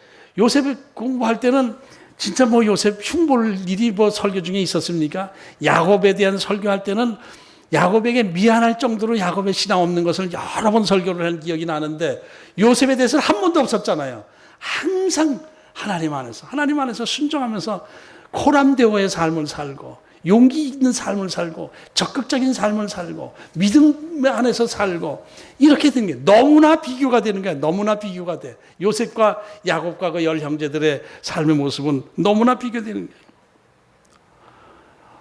공부할 때는 진짜 뭐 요셉 흉볼 일이 뭐 설교 중에 있었습니까? 야곱에 대한 설교할 때는 야곱에게 미안할 정도로 야곱의 신앙 없는 것을 여러 번 설교를 한 기억이 나는데 요셉에 대해서는 한 번도 없었잖아요. 항상 하나님 안에서 순종하면서 코람데오의 삶을 살고 용기 있는 삶을 살고 적극적인 삶을 살고 믿음 안에서 살고 이렇게 된 게 너무나 비교가 되는 거예요. 너무나 비교가 돼. 요셉과 야곱과 그 열 형제들의 삶의 모습은 너무나 비교되는 거예요.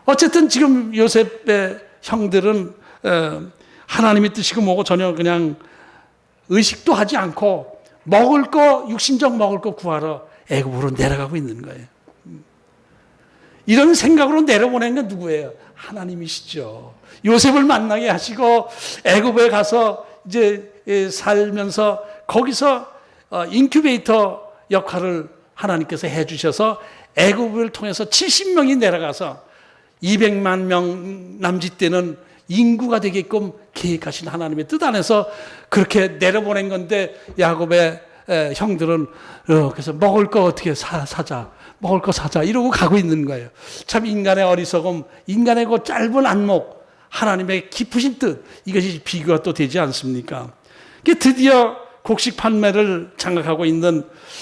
어쨌든 지금 요셉의 형들은 하나님의 뜻이고 뭐고 전혀 그냥 의식도 하지 않고 먹을 거, 육신적 먹을 거 구하러 애굽으로 내려가고 있는 거예요. 이런 생각으로 내려보낸 건 누구예요? 하나님이시죠. 요셉을 만나게 하시고 애굽에 가서 이제 살면서 거기서 인큐베이터 역할을 하나님께서 해주셔서 애굽을 통해서 70명이 내려가서 200만 명 남짓되는 인구가 되게끔 계획하신 하나님의 뜻 안에서 그렇게 내려보낸 건데 야곱의 형들은 그래서 먹을 거 어떻게 사자, 먹을 거 사자 이러고 가고 있는 거예요. 참 인간의 어리석음, 인간의 그 짧은 안목, 하나님의 깊으신 뜻, 이것이 비교가 또 되지 않습니까? 드디어 곡식 판매를 장악하고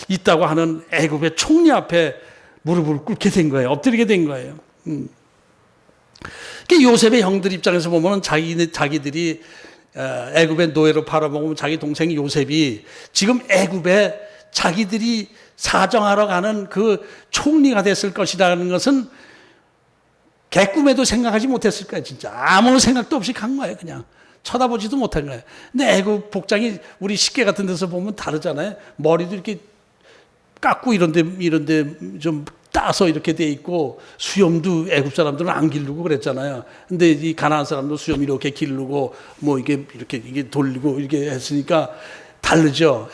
있다고 하는 애굽의 총리 앞에 무릎을 꿇게 된 거예요. 엎드리게 된 거예요. 요셉의 형들 입장에서 보면 자기들이 애굽의 노예로 팔아먹으면 자기 동생 요셉이 지금 애굽에 자기들이 사정하러 가는 그 총리가 됐을 것이라는 것은 개꿈에도 생각하지 못했을 거예요. 진짜 아무 생각도 없이 간 거예요. 그냥 쳐다보지도 못한 거예요. 근데 애굽 복장이 우리 식계 같은 데서 보면 다르잖아요. 머리도 이렇게 깎고 이런데 좀 따서 이렇게 돼 있고 수염도 애굽 사람들은 안 기르고 그랬잖아요. 근데 이 가나안 사람도 수염 이렇게 기르고 뭐 이게 돌리고 이렇게 했으니까 다르죠.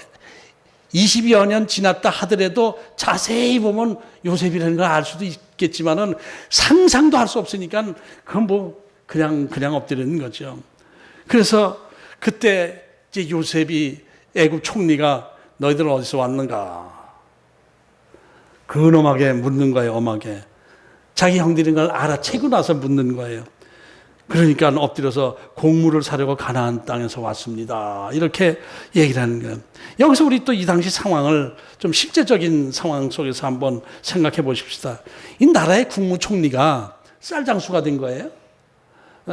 20여 년 지났다 하더라도 자세히 보면 요셉이라는 걸 알 수도 있겠지만은 상상도 할 수 없으니까 그건 뭐 그냥 엎드리는 거죠. 그래서 그때 이제 요셉이 애굽 총리가 너희들은 어디서 왔는가? 근엄하게 묻는 거예요. 엄하게. 자기 형들인 걸 알아채고 나서 묻는 거예요. 그러니까 엎드려서 곡물을 사려고 가나안 땅에서 왔습니다. 이렇게 얘기를 하는 거예요. 여기서 우리 또 이 당시 상황을 좀 실제적인 상황 속에서 한번 생각해 보십시다. 이 나라의 국무총리가 쌀장수가 된 거예요.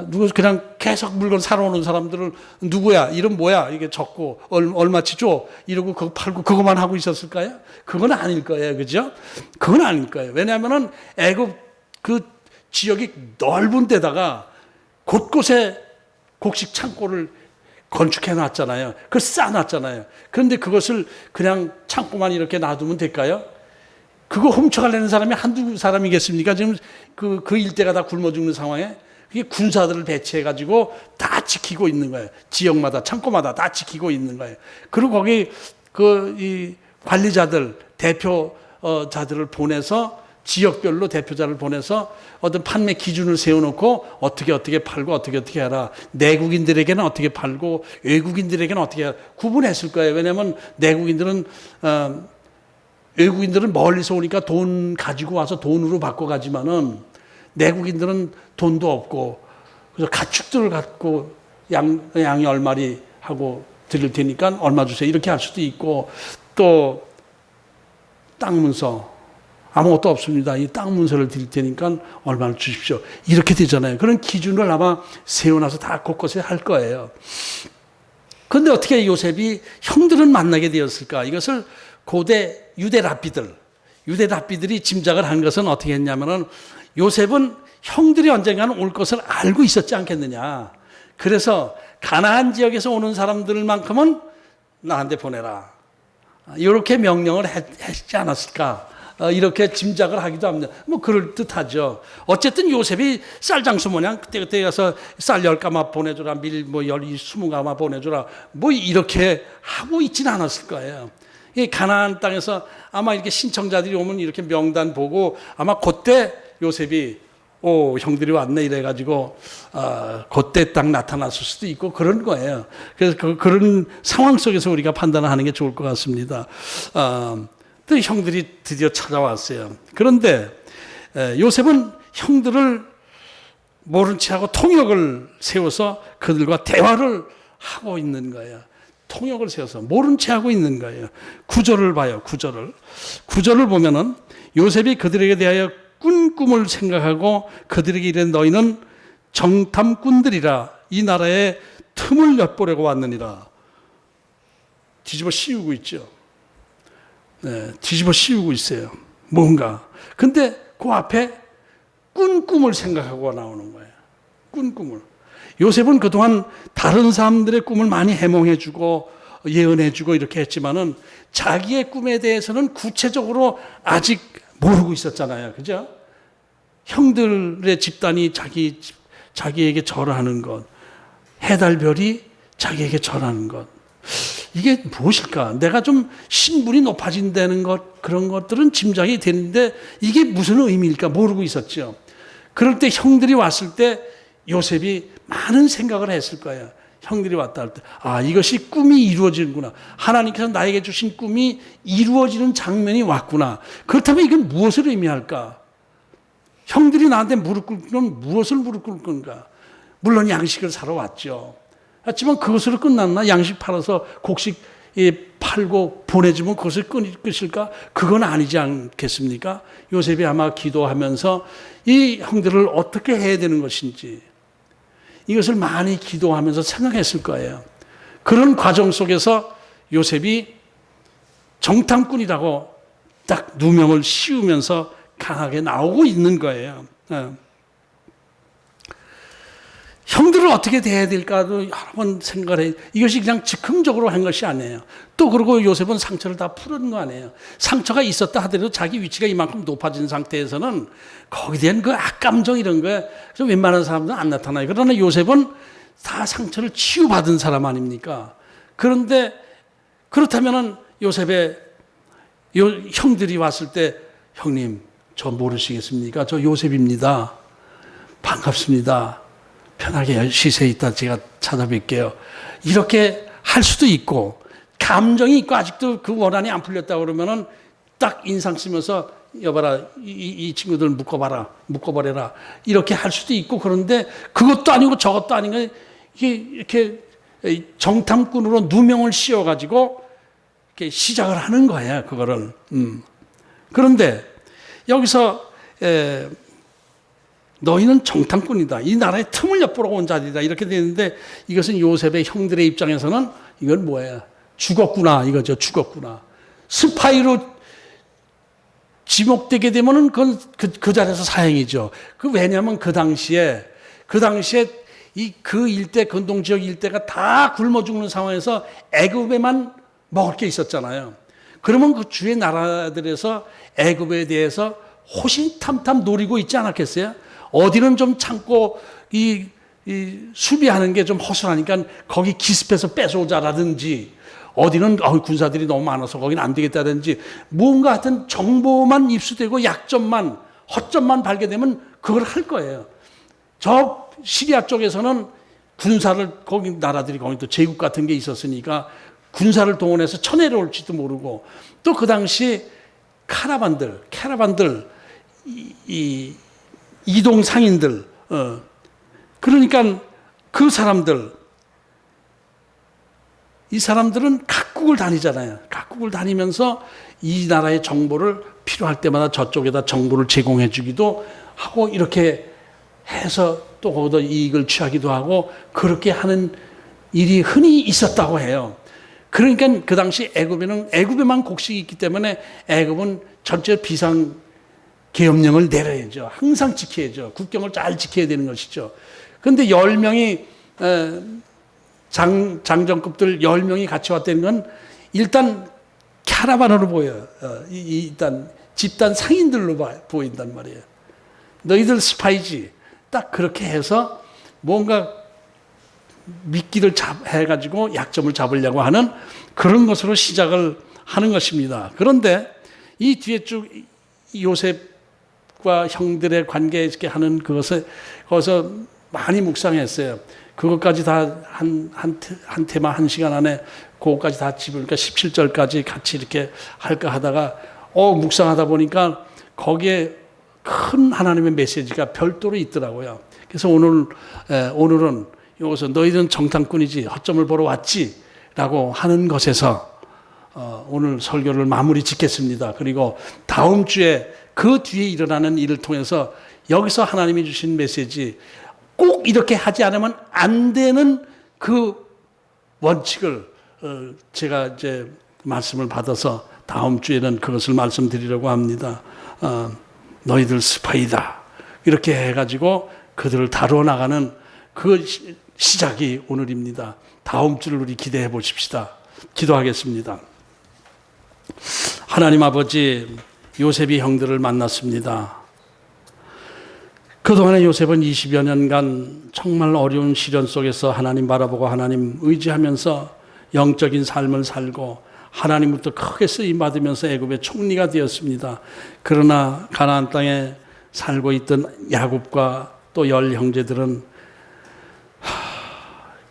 누구 그냥 계속 물건 사러 오는 사람들을 누구야? 이름 뭐야? 이게 적고 얼마치 줘? 이러고 그거 팔고 그것만 하고 있었을까요? 그건 아닐 거예요. 그죠? 그건 아닐 거예요. 왜냐하면은 애굽 그 지역이 넓은 데다가 곳곳에 곡식 창고를 건축해 놨잖아요. 그걸 쌓아 놨잖아요. 그런데 그것을 그냥 창고만 이렇게 놔두면 될까요? 그거 훔쳐가려는 사람이 한두 사람이겠습니까? 지금 그 일대가 다 굶어 죽는 상황에 그게 군사들을 배치해가지고 다 지키고 있는 거예요. 지역마다, 창고마다 다 지키고 있는 거예요. 그리고 거기 이 관리자들, 대표자들을 보내서 지역별로 대표자를 보내서 어떤 판매 기준을 세워놓고 어떻게 팔고 어떻게 해라. 내국인들에게는 어떻게 팔고 외국인들에게는 어떻게 해라. 구분했을 거예요. 왜냐하면 외국인들은 멀리서 오니까 돈 가지고 와서 돈으로 바꿔가지만은 내국인들은 돈도 없고 그래서 가축들을 갖고 양이 얼마리 하고 드릴 테니까 얼마 주세요. 이렇게 할 수도 있고 또 땅 문서 아무것도 없습니다. 이 땅 문서를 드릴 테니까 얼마를 주십시오. 이렇게 되잖아요. 그런 기준을 아마 세워놔서 다 곳곳에 할 거예요. 그런데 어떻게 요셉이 형들은 만나게 되었을까? 이것을 고대 유대 랍비들이 짐작을 한 것은 어떻게 했냐면은 요셉은 형들이 언젠가는 올 것을 알고 있었지 않겠느냐. 그래서 가나안 지역에서 오는 사람들만큼은 나한테 보내라. 이렇게 명령을 했지 않았을까? 이렇게 짐작을 하기도 합니다. 뭐 그럴 듯하죠. 어쨌든 요셉이 쌀 장수 모양 그때 가서 쌀 10가마 보내줘라, 밀 뭐 20가마 보내줘라, 뭐 이렇게 하고 있지는 않았을 거예요. 이 가나안 땅에서 아마 이렇게 신청자들이 오면 이렇게 명단 보고 아마 그때 요셉이 형들이 왔네 이래가지고 그때 딱 나타났을 수도 있고 그런 거예요. 그래서 그런 상황 속에서 우리가 판단하는 게 좋을 것 같습니다. 또 형들이 드디어 찾아왔어요. 그런데 요셉은 형들을 모른 채하고 통역을 세워서 그들과 대화를 하고 있는 거예요. 통역을 세워서 모른 채하고 있는 거예요. 구절을 봐요. 구절을 보면은 요셉이 그들에게 대하여 꾼 꿈을 생각하고 그들에게 이르되 너희는 정탐꾼들이라 이 나라에 틈을 엿보려고 왔느니라. 뒤집어 씌우고 있죠. 네, 뒤집어 씌우고 있어요. 뭔가. 근데 그 앞에 꾼 꿈을 생각하고 나오는 거예요. 꾼 꿈을. 요셉은 그동안 다른 사람들의 꿈을 많이 해몽해주고 예언해주고 이렇게 했지만은 자기의 꿈에 대해서는 구체적으로 아직 모르고 있었잖아요. 그죠? 형들의 집단이 자기에게 절하는 것, 해달별이 자기에게 절하는 것. 이게 무엇일까? 내가 좀 신분이 높아진다는 것, 그런 것들은 짐작이 되는데 이게 무슨 의미일까? 모르고 있었죠. 그럴 때 형들이 왔을 때 요셉이 많은 생각을 했을 거예요. 형들이 왔다 할 때, 이것이 꿈이 이루어지는구나. 하나님께서 나에게 주신 꿈이 이루어지는 장면이 왔구나. 그렇다면 이건 무엇을 의미할까? 형들이 나한테 무릎 꿇고는 무엇을 무릎 꿇을 건가? 물론 양식을 사러 왔죠. 하지만 그것으로 끝났나? 양식 팔아서 곡식 팔고 보내주면 그것을 끝일까? 그건 아니지 않겠습니까? 요셉이 아마 기도하면서 이 형들을 어떻게 해야 되는 것인지 이것을 많이 기도하면서 생각했을 거예요. 그런 과정 속에서 요셉이 정탐꾼이라고 딱 누명을 씌우면서 강하게 나오고 있는 거예요. 형들을 어떻게 대해야 될까도 여러 번 생각을 해요. 이것이 그냥 즉흥적으로 한 것이 아니에요. 또 그러고 요셉은 상처를 다 푸는 거 아니에요. 상처가 있었다 하더라도 자기 위치가 이만큼 높아진 상태에서는 거기에 대한 그 악감정 이런 거에 웬만한 사람들은 안 나타나요. 그러나 요셉은 다 상처를 치유받은 사람 아닙니까? 그런데 그렇다면은 요셉의 형들이 왔을 때 형님 저 모르시겠습니까? 저 요셉입니다. 반갑습니다. 편하게 시세에 있다 제가 찾아뵐게요. 이렇게 할 수도 있고 감정이 있고 아직도 그 원한이 안 풀렸다 그러면은 딱 인상 쓰면서 여봐라 이 친구들 묶어버려라 이렇게 할 수도 있고 그런데 그것도 아니고 저것도 아닌 거 이렇게 정탐꾼으로 누명을 씌워가지고 이렇게 시작을 하는 거예요. 그거를. 그런데 여기서 너희는 정탐꾼이다. 이 나라의 틈을 엿보러 온 자들이다. 이렇게 되는데 이것은 요셉의 형들의 입장에서는 이건 뭐예요? 죽었구나. 이거죠. 죽었구나. 스파이로 지목되게 되면은 그건 그 자리에서 사형이죠. 왜냐하면 그 당시에 그 일대, 근동 지역 일대가 다 굶어 죽는 상황에서 애굽에만 먹을 게 있었잖아요. 그러면 그 주의 나라들에서 애굽에 대해서 호신탐탐 노리고 있지 않았겠어요? 어디는 좀 참고 이 수비하는 게 좀 허술하니까 거기 기습해서 뺏어오자라든지 어디는 군사들이 너무 많아서 거기는 안 되겠다든지 뭔가 하여튼 정보만 입수되고 약점만 허점만 발견되면 그걸 할 거예요. 저 시리아 쪽에서는 군사를 거기 나라들이 거기 또 제국 같은 게 있었으니까 군사를 동원해서 쳐내려올지도 모르고 또 그 당시 캐러반들 이 이동 상인들 그러니까 그 사람들 이 사람들은 각국을 다니잖아요. 각국을 다니면서 이 나라의 정보를 필요할 때마다 저쪽에다 정보를 제공해 주기도 하고 이렇게 해서 또 거기다 이익을 취하기도 하고 그렇게 하는 일이 흔히 있었다고 해요. 그러니까 그 당시 애굽에만 곡식이 있기 때문에 애굽은 전체 비상 계엄령을 내려야죠. 항상 지켜야죠. 국경을 잘 지켜야 되는 것이죠. 그런데 10명이 장정급들 10명이 같이 왔다는 건 일단 캐러반으로 보여요. 일단 집단 상인들로 보인단 말이에요. 너희들 스파이지. 딱 그렇게 해서 뭔가 미끼를 해가지고 약점을 잡으려고 하는 그런 것으로 시작을 하는 것입니다. 그런데 이 뒤에 쭉 요셉과 형들의 관계에 이렇게 하는 그것을 거기서 많이 묵상했어요. 그것까지 다 한 테마 1시간 안에 그것까지 다 집으니까 17절까지 같이 이렇게 할까 하다가 묵상하다 보니까 거기에 큰 하나님의 메시지가 별도로 있더라고요. 그래서 오늘은 여기서 너희들은 정탐꾼이지 허점을 보러 왔지 라고 하는 것에서 오늘 설교를 마무리 짓겠습니다. 그리고 다음 주에 그 뒤에 일어나는 일을 통해서 여기서 하나님이 주신 메시지 꼭 이렇게 하지 않으면 안 되는 그 원칙을 제가 이제 말씀을 받아서 다음 주에는 그것을 말씀드리려고 합니다. 너희들 스파이다. 이렇게 해가지고 그들을 다루어 나가는 그 시작이 오늘입니다. 다음 주를 우리 기대해 보십시다. 기도하겠습니다. 하나님 아버지, 요셉이 형들을 만났습니다. 그동안에 요셉은 20여 년간 정말 어려운 시련 속에서 하나님 바라보고 하나님 의지하면서 영적인 삶을 살고 하나님부터 크게 쓰임받으면서 애굽의 총리가 되었습니다. 그러나 가나안 땅에 살고 있던 야곱과 또 10 형제들은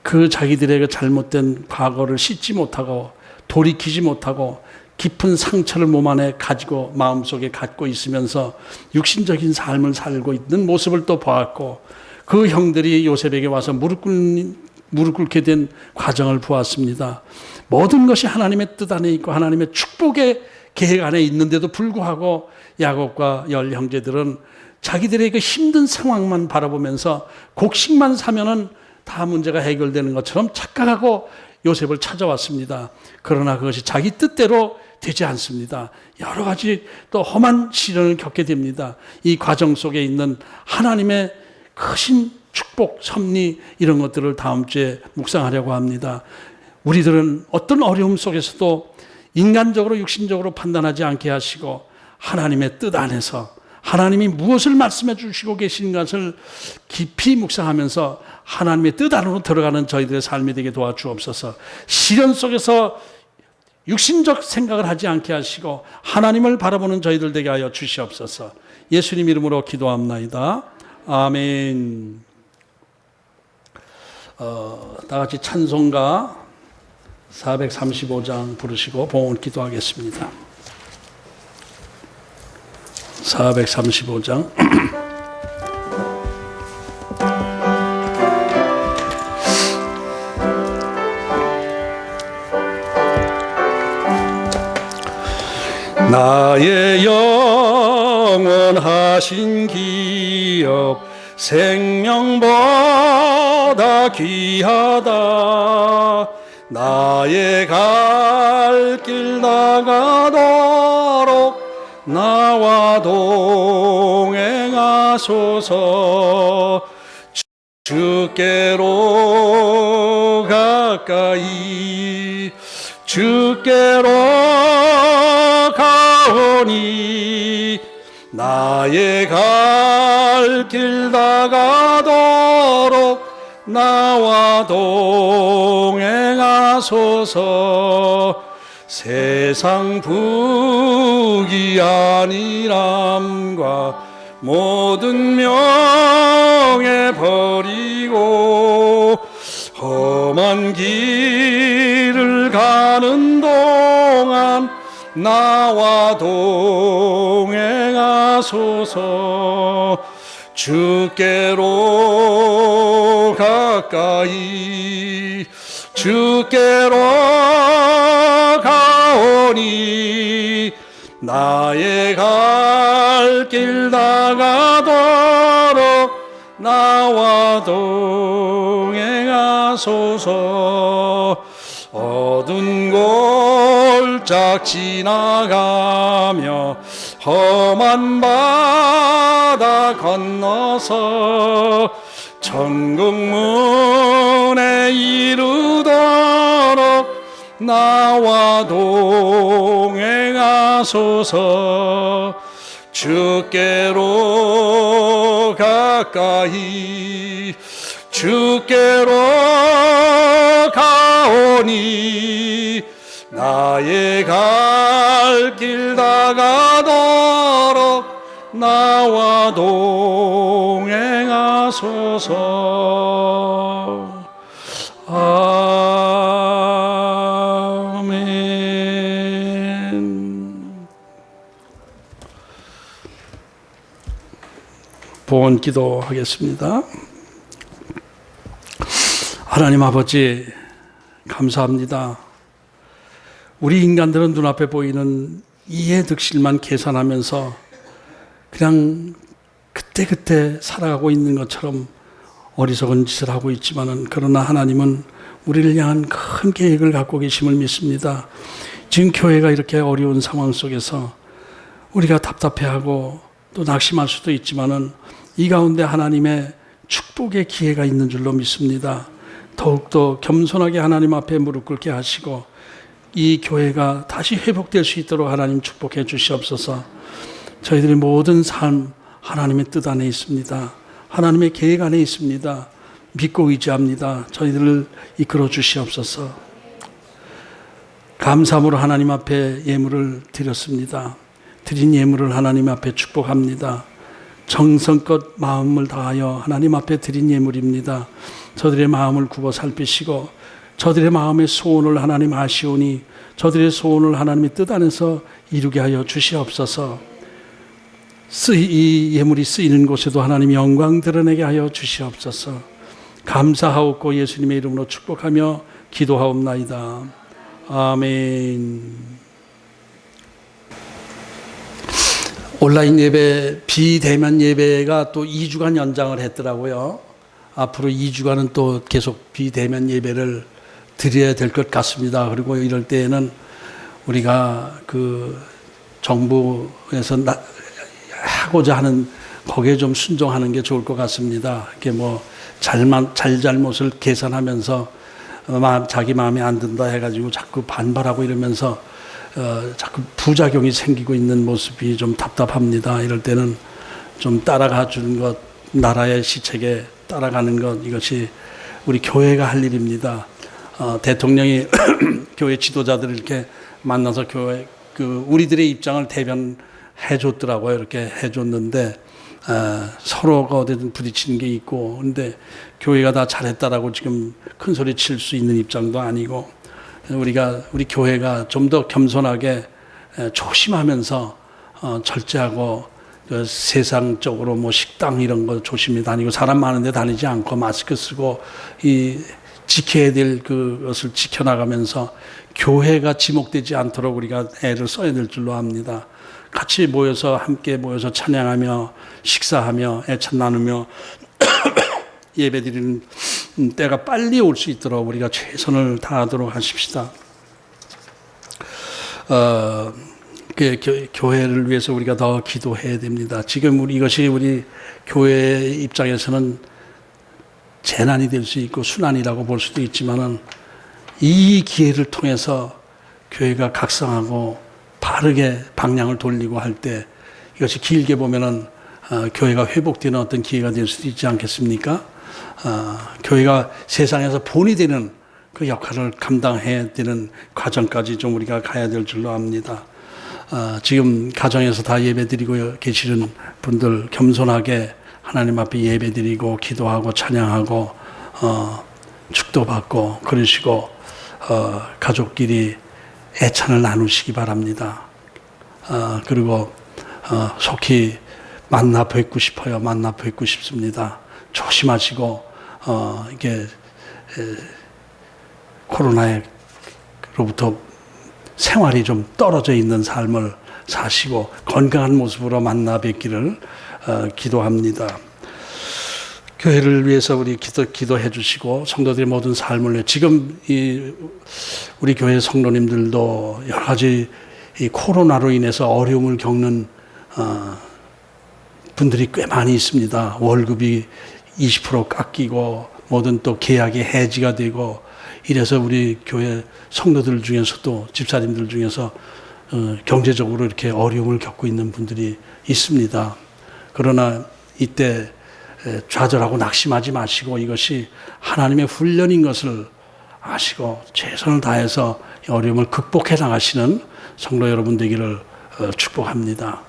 그 자기들에게 잘못된 과거를 씻지 못하고 돌이키지 못하고 깊은 상처를 몸 안에 가지고 마음속에 갖고 있으면서 육신적인 삶을 살고 있는 모습을 또 보았고 그 형들이 요셉에게 와서 무릎 꿇게 된 과정을 보았습니다. 모든 것이 하나님의 뜻 안에 있고 하나님의 축복의 계획 안에 있는데도 불구하고 야곱과 10 형제들은 자기들의 그 힘든 상황만 바라보면서 곡식만 사면은 다 문제가 해결되는 것처럼 착각하고 요셉을 찾아왔습니다. 그러나 그것이 자기 뜻대로 되지 않습니다. 여러 가지 또 험한 시련을 겪게 됩니다. 이 과정 속에 있는 하나님의 크신 축복, 섭리 이런 것들을 다음 주에 묵상하려고 합니다. 우리들은 어떤 어려움 속에서도 인간적으로 육신적으로 판단하지 않게 하시고 하나님의 뜻 안에서 하나님이 무엇을 말씀해 주시고 계신 것을 깊이 묵상하면서 하나님의 뜻 안으로 들어가는 저희들의 삶이 되게 도와주옵소서. 시련 속에서 육신적 생각을 하지 않게 하시고 하나님을 바라보는 저희들 되게 하여 주시옵소서. 예수님 이름으로 기도합나이다. 아멘. 다 같이 찬송가 435장 부르시고 봉헌 기도하겠습니다. 435장 나의 영원하신 기업 생명보다 귀하다. 나의 갈 길 나가도록 나와 동행하소서. 주께로 가까이 주께로 가오니 나의 갈 길 나가도록 나와 동행하소서. 하소서. 세상 부귀 아니람과 모든 명예 버리고 험한 길을 가는 동안 나와 동행하소서. 주께로 가까이 주께로 가오니 나의 갈 길 나가도록 나와 동행하소서. 어두운 골짝 지나가며 험한 바다 건너서 천국 문에 이르도록 나와 동행하소서. 주께로 가까이 주께로 가오니 나의 갈 길 나가도록 나와 동행하소서. 아멘. 보온 기도하겠습니다. 하나님 아버지, 감사합니다. 우리 인간들은 눈앞에 보이는 이해득실만 계산하면서 그냥 그때그때 살아가고 있는 것처럼 어리석은 짓을 하고 있지만은, 그러나 하나님은 우리를 향한 큰 계획을 갖고 계심을 믿습니다. 지금 교회가 이렇게 어려운 상황 속에서 우리가 답답해하고 또 낙심할 수도 있지만은 이 가운데 하나님의 축복의 기회가 있는 줄로 믿습니다. 더욱더 겸손하게 하나님 앞에 무릎 꿇게 하시고 이 교회가 다시 회복될 수 있도록 하나님 축복해 주시옵소서. 저희들의 모든 삶 하나님의 뜻 안에 있습니다. 하나님의 계획 안에 있습니다. 믿고 의지합니다. 저희들을 이끌어 주시옵소서. 감사함으로 하나님 앞에 예물을 드렸습니다. 드린 예물을 하나님 앞에 축복합니다. 정성껏 마음을 다하여 하나님 앞에 드린 예물입니다. 저들의 마음을 굽어 살피시고 저들의 마음의 소원을 하나님 아시오니 저들의 소원을 하나님의 뜻 안에서 이루게 하여 주시옵소서. 이 예물이 쓰이는 곳에도 하나님 영광 드러내게 하여 주시옵소서. 감사하옵고 예수님의 이름으로 축복하며 기도하옵나이다. 아멘. 온라인 예배, 비대면 예배가 또 2주간 연장을 했더라고요. 앞으로 2주간은 또 계속 비대면 예배를 드려야 될 것 같습니다. 그리고 이럴 때에는 우리가 그 정부에서 하고자 하는 거기에 좀 순종하는 게 좋을 것 같습니다. 이렇게 뭐 잘못을 계산하면서 자기 마음에 안 든다 해가지고 자꾸 반발하고 이러면서 자꾸 부작용이 생기고 있는 모습이 좀 답답합니다. 이럴 때는 좀 따라가 주는 것, 나라의 시책에 따라가는 것, 이것이 우리 교회가 할 일입니다. 대통령이 교회 지도자들을 이렇게 만나서 교회 우리들의 입장을 대변해 줬더라고요. 이렇게 해줬는데 서로가 어디든 부딪히는 게 있고, 근데 교회가 다 잘했다라고 지금 큰 소리 칠 수 있는 입장도 아니고, 우리 교회가 좀 더 겸손하게 조심하면서 절제하고 세상적으로 뭐 식당 이런 거 조심히 다니고 사람 많은데 다니지 않고 마스크 쓰고 지켜야 될 그것을 지켜나가면서 교회가 지목되지 않도록 우리가 애를 써야 될 줄로 압니다. 같이 모여서 함께 모여서 찬양하며 식사하며 애찬 나누며 예배드리는 때가 빨리 올 수 있도록 우리가 최선을 다하도록 하십시다. 교회를 위해서 우리가 더 기도해야 됩니다. 지금 이것이 우리 교회의 입장에서는 재난이 될 수 있고 순환이라고 볼 수도 있지만은 이 기회를 통해서 교회가 각성하고 바르게 방향을 돌리고 할 때 이것이 길게 보면은 교회가 회복되는 어떤 기회가 될 수도 있지 않겠습니까? 교회가 세상에서 본이 되는 그 역할을 감당해야 되는 과정까지 좀 우리가 가야 될 줄로 압니다. 지금 가정에서 다 예배드리고 계시는 분들 겸손하게 하나님 앞에 예배드리고 기도하고 찬양하고 축도받고 그러시고 가족끼리 애찬을 나누시기 바랍니다. 그리고 속히 만나 뵙고 싶어요. 만나 뵙고 싶습니다. 조심하시고 이게 코로나로부터 생활이 좀 떨어져 있는 삶을 사시고 건강한 모습으로 만나 뵙기를 기도합니다. 교회를 위해서 우리 기도해 주시고 성도들의 모든 삶을 위해 지금 우리 교회 성도님들도 여러 가지 이 코로나로 인해서 어려움을 겪는 분들이 꽤 많이 있습니다. 월급이 20% 깎이고 모든 또 계약이 해지가 되고 이래서 우리 교회 성도들 중에서도 집사님들 중에서 경제적으로 이렇게 어려움을 겪고 있는 분들이 있습니다. 그러나 이때 좌절하고 낙심하지 마시고 이것이 하나님의 훈련인 것을 아시고 최선을 다해서 어려움을 극복해 나가시는 성도 여러분 되기를 축복합니다.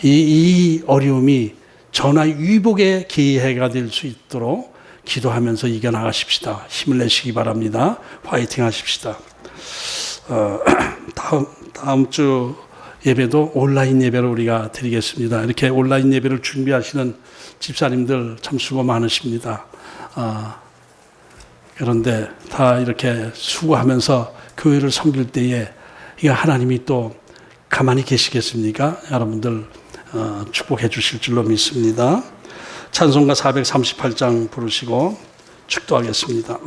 이 어려움이 전화 위복의 기회가 될 수 있도록 기도하면서 이겨나가십시다. 힘을 내시기 바랍니다. 화이팅 하십시다. 다음 주 예배도 온라인 예배로 우리가 드리겠습니다. 이렇게 온라인 예배를 준비하시는 집사님들 참 수고 많으십니다. 그런데 다 이렇게 수고하면서 교회를 섬길 때에 이게 하나님이 또 가만히 계시겠습니까? 여러분들 축복해 주실 줄로 믿습니다. 찬송가 438장 부르시고 축도하겠습니다.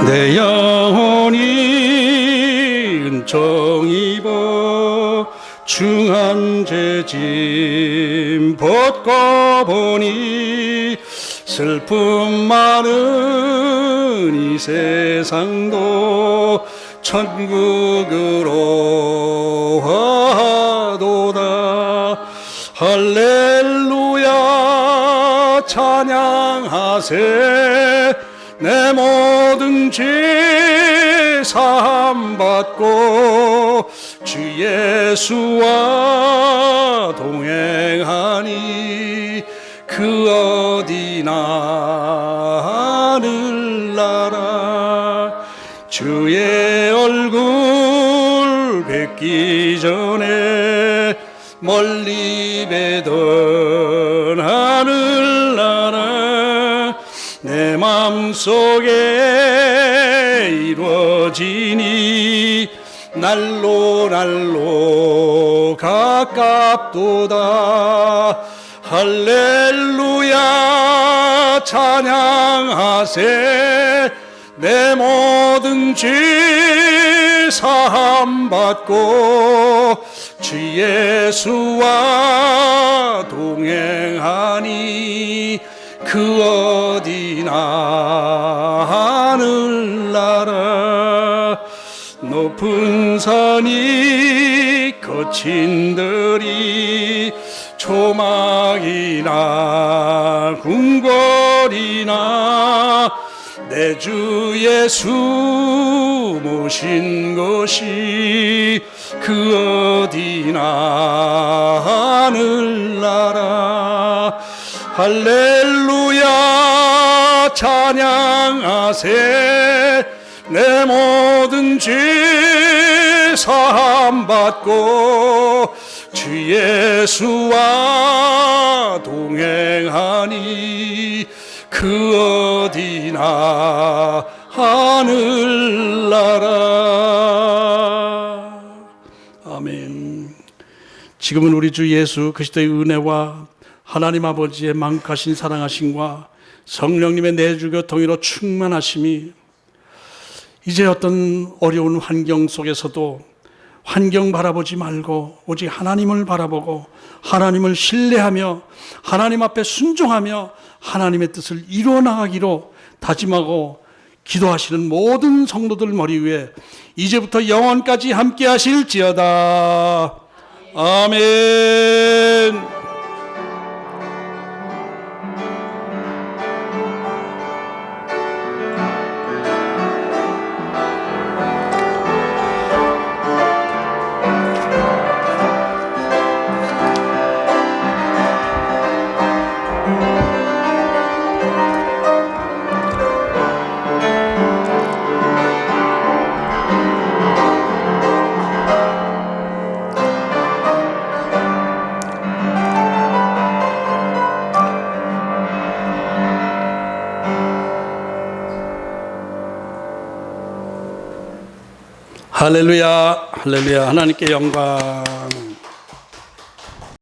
내 영혼이 은총 입어 중한 죄짐 벗고 보니 슬픔 많은 이 세상도 천국으로 하도다. 할렐루야 찬양하세. 내 모든 죄 사함 받고 주 예수와 동행하니 그 어디나 하늘나라. 주의 얼굴 뵙기 전에 멀리 뵈던 하늘나라 내 맘속에 이루어지니 날로 날로 가깝도다. 할렐루야 찬양하세. 내 모든 죄 사함 받고 주 예수와 동행하니 그 어디나 하늘나라. 높은 산이 거친 들이 초막이나 궁궐이나 내 주 예수 모신 곳이 그 어디나 하늘나라. 할렐루야 찬양하세. 내 모든 죄 사함 받고 주 예수와 동행하니 그 어디나 하늘나라. 아멘. 지금은 우리 주 예수 그리스도의 은혜와 하나님 아버지의 만카신 사랑하심과 성령님의 내주교 동의로 충만하심이 이제 어떤 어려운 환경 속에서도 환경 바라보지 말고 오직 하나님을 바라보고 하나님을 신뢰하며 하나님 앞에 순종하며 하나님의 뜻을 이루어 나가기로 다짐하고 기도하시는 모든 성도들 머리 위에 이제부터 영원까지 함께 하실지어다. 아멘. 할렐루야, 할렐루야. 하나님께 영광.